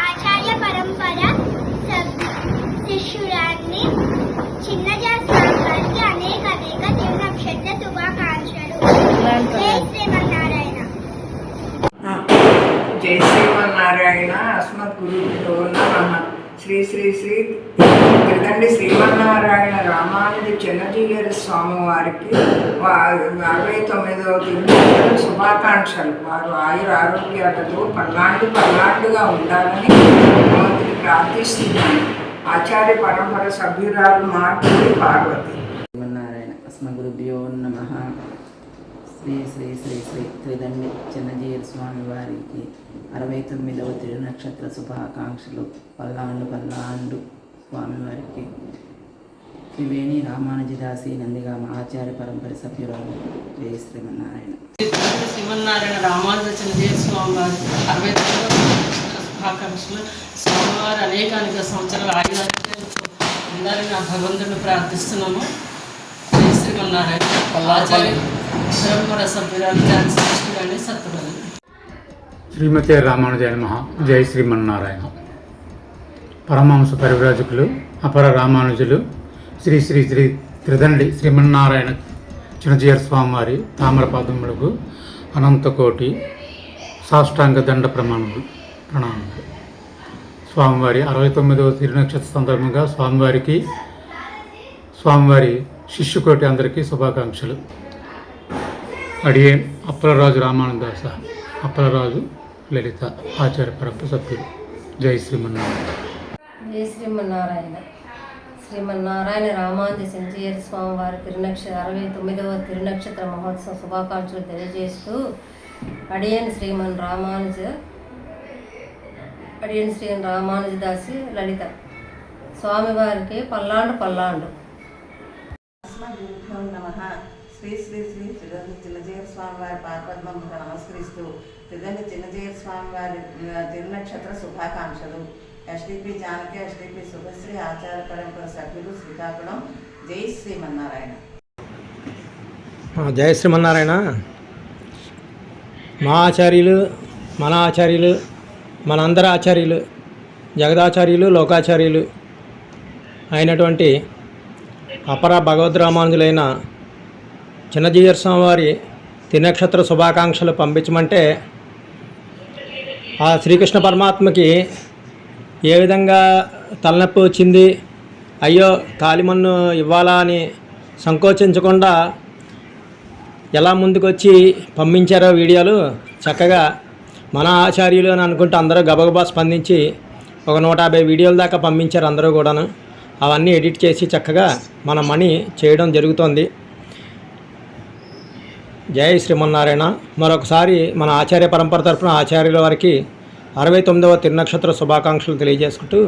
ఆచార్య పరంపర శిష్యురాన్ని చిన్నజీయ స్వామి వారికి అనేక తిరునక్షత్ర శుభాకాంక్షలు. జై శ్రీమన్నారాయణ. జై శ్రీమన్నారాయణ. అస్మద్గురుభ్యో నమః. శ్రీ శ్రీ శ్రీ త్రిదండి శ్రీమన్నారాయణ రామానుజ చిన్నజీయర్ స్వామి వారికి 69వ తిరునక్షత్ర శుభాకాంక్షలు. వారు ఆయురారోగ్యాలతో పల్లాండుగా ఉండాలని భగవంతుని ప్రార్థిస్తున్నాను. ఆచార్య పరంపర సభ్యురాలు మార్పుడి పార్వతి. శ్రీమన్నారాయణ. అస్మద్గురుభ్యో నమః. శ్రీ శ్రీ శ్రీ శ్రీ త్రిదండి చిన్నజీయర్ స్వామి వారికి 69వ తిరునక్షత్ర శుభాకాంక్షలు. పల్లాండు స్వామివారికి త్రివేణి రామానుజదాసి నందిగామ ఆచార్య పరంపర సభ్యురాలు. జై శ్రీమన్నారాయణ. శ్రీమన్నారాయణ రామానుజ చిన్నజీయ స్వామి వారి 69వ శుభాకాంక్షలు. స్వామివారు అనేక సంవత్సరాల ఆయురారోగ్యాలతో ఉండాలని ఆ భగవంతుని ప్రార్థిస్తున్నాము. జై శ్రీమన్నారాయణ. ఆచార్య పరంపర సభ్యురాలు ఝాన్సీ సత్తురాలు. శ్రీమతే రామానుజాయ నమః. జై శ్రీమన్నారాయణ. పరమహంస పరివ్రాజకులు అపర రామానుజులు శ్రీ శ్రీ శ్రీ త్రిదండి శ్రీమన్నారాయణ చిన్నజీయర్ స్వామివారి తామ్రపాదములకు అనంతకోటి సాష్టాంగ దండ ప్రణామములు. స్వామివారి 69వ తిరునక్షత్ర సందర్భంగా స్వామివారి శిష్యుకోటి అందరికీ శుభాకాంక్షలు. అడియే అప్పలరాజు రామానందాస, అప్పలరాజు లలిత ఆచార్య పరంపర సభ్యులు. జై శ్రీమన్నారాయణ. జై శ్రీమన్నారాయణ. శ్రీమన్నారాయణ రామానుజ చెన్నజీయర్ స్వామి వారి 69వ తిరునక్షత్ర మహోత్సవ శుభాకాంక్షలు తెలియజేస్తూ అడియన్ శ్రీ రామానుజదాసి లలిత స్వామివారికి పల్లాండు నమః. శ్రీ శ్రీ శ్రీ త్రిదండి చిన్నజీయర్ స్వామి వారి పాదపద్మములకు నమస్కరిస్తూ త్రిదండి చిన్నజీయర్ స్వామి వారి తిరునక్షత్ర శుభాకాంక్షలు. ఎస్డిపి జానకి, ఎస్డిపి శుభశ్రీ ఆచార పరంపర సభ్యులు, శ్రీకాకుళం. జై శ్రీమన్నారాయణ. జయ శ్రీమన్నారాయణ. మా ఆచార్యులు, మన ఆచార్యులు, మనందరి ఆచార్యులు, జగదాచార్యులు, లోకాచార్యులు అయినటువంటి అపర భగవద్ రామానుజులైన చిన్నజీయర్ స్వామి వారి తిరునక్షత్ర శుభాకాంక్షలు పంపించమంటే ఆ శ్రీకృష్ణ పరమాత్మకి ఏ విధంగా తలనొప్పి వచ్చింది, అయ్యో తాలిమన్ను ఇవ్వాలా అని సంకోచించకుండా ఎలా ముందుకు వచ్చి పంపించారో వీడియోలు చక్కగా మన ఆచార్యులు అని అనుకుంటూ అందరూ గబగబా స్పందించి ఒక 150 వీడియోల దాకా పంపించారు అందరూ కూడాను. అవన్నీ ఎడిట్ చేసి చక్కగా మన మనీ చేయడం జరుగుతోంది. జై శ్రీమన్నారాయణ. మరొకసారి మన ఆచార్య పరంపర తరపున ఆచార్యుల వారికి 69వ తిరునక్షత్ర శుభాకాంక్షలు తెలియజేసుకుంటూ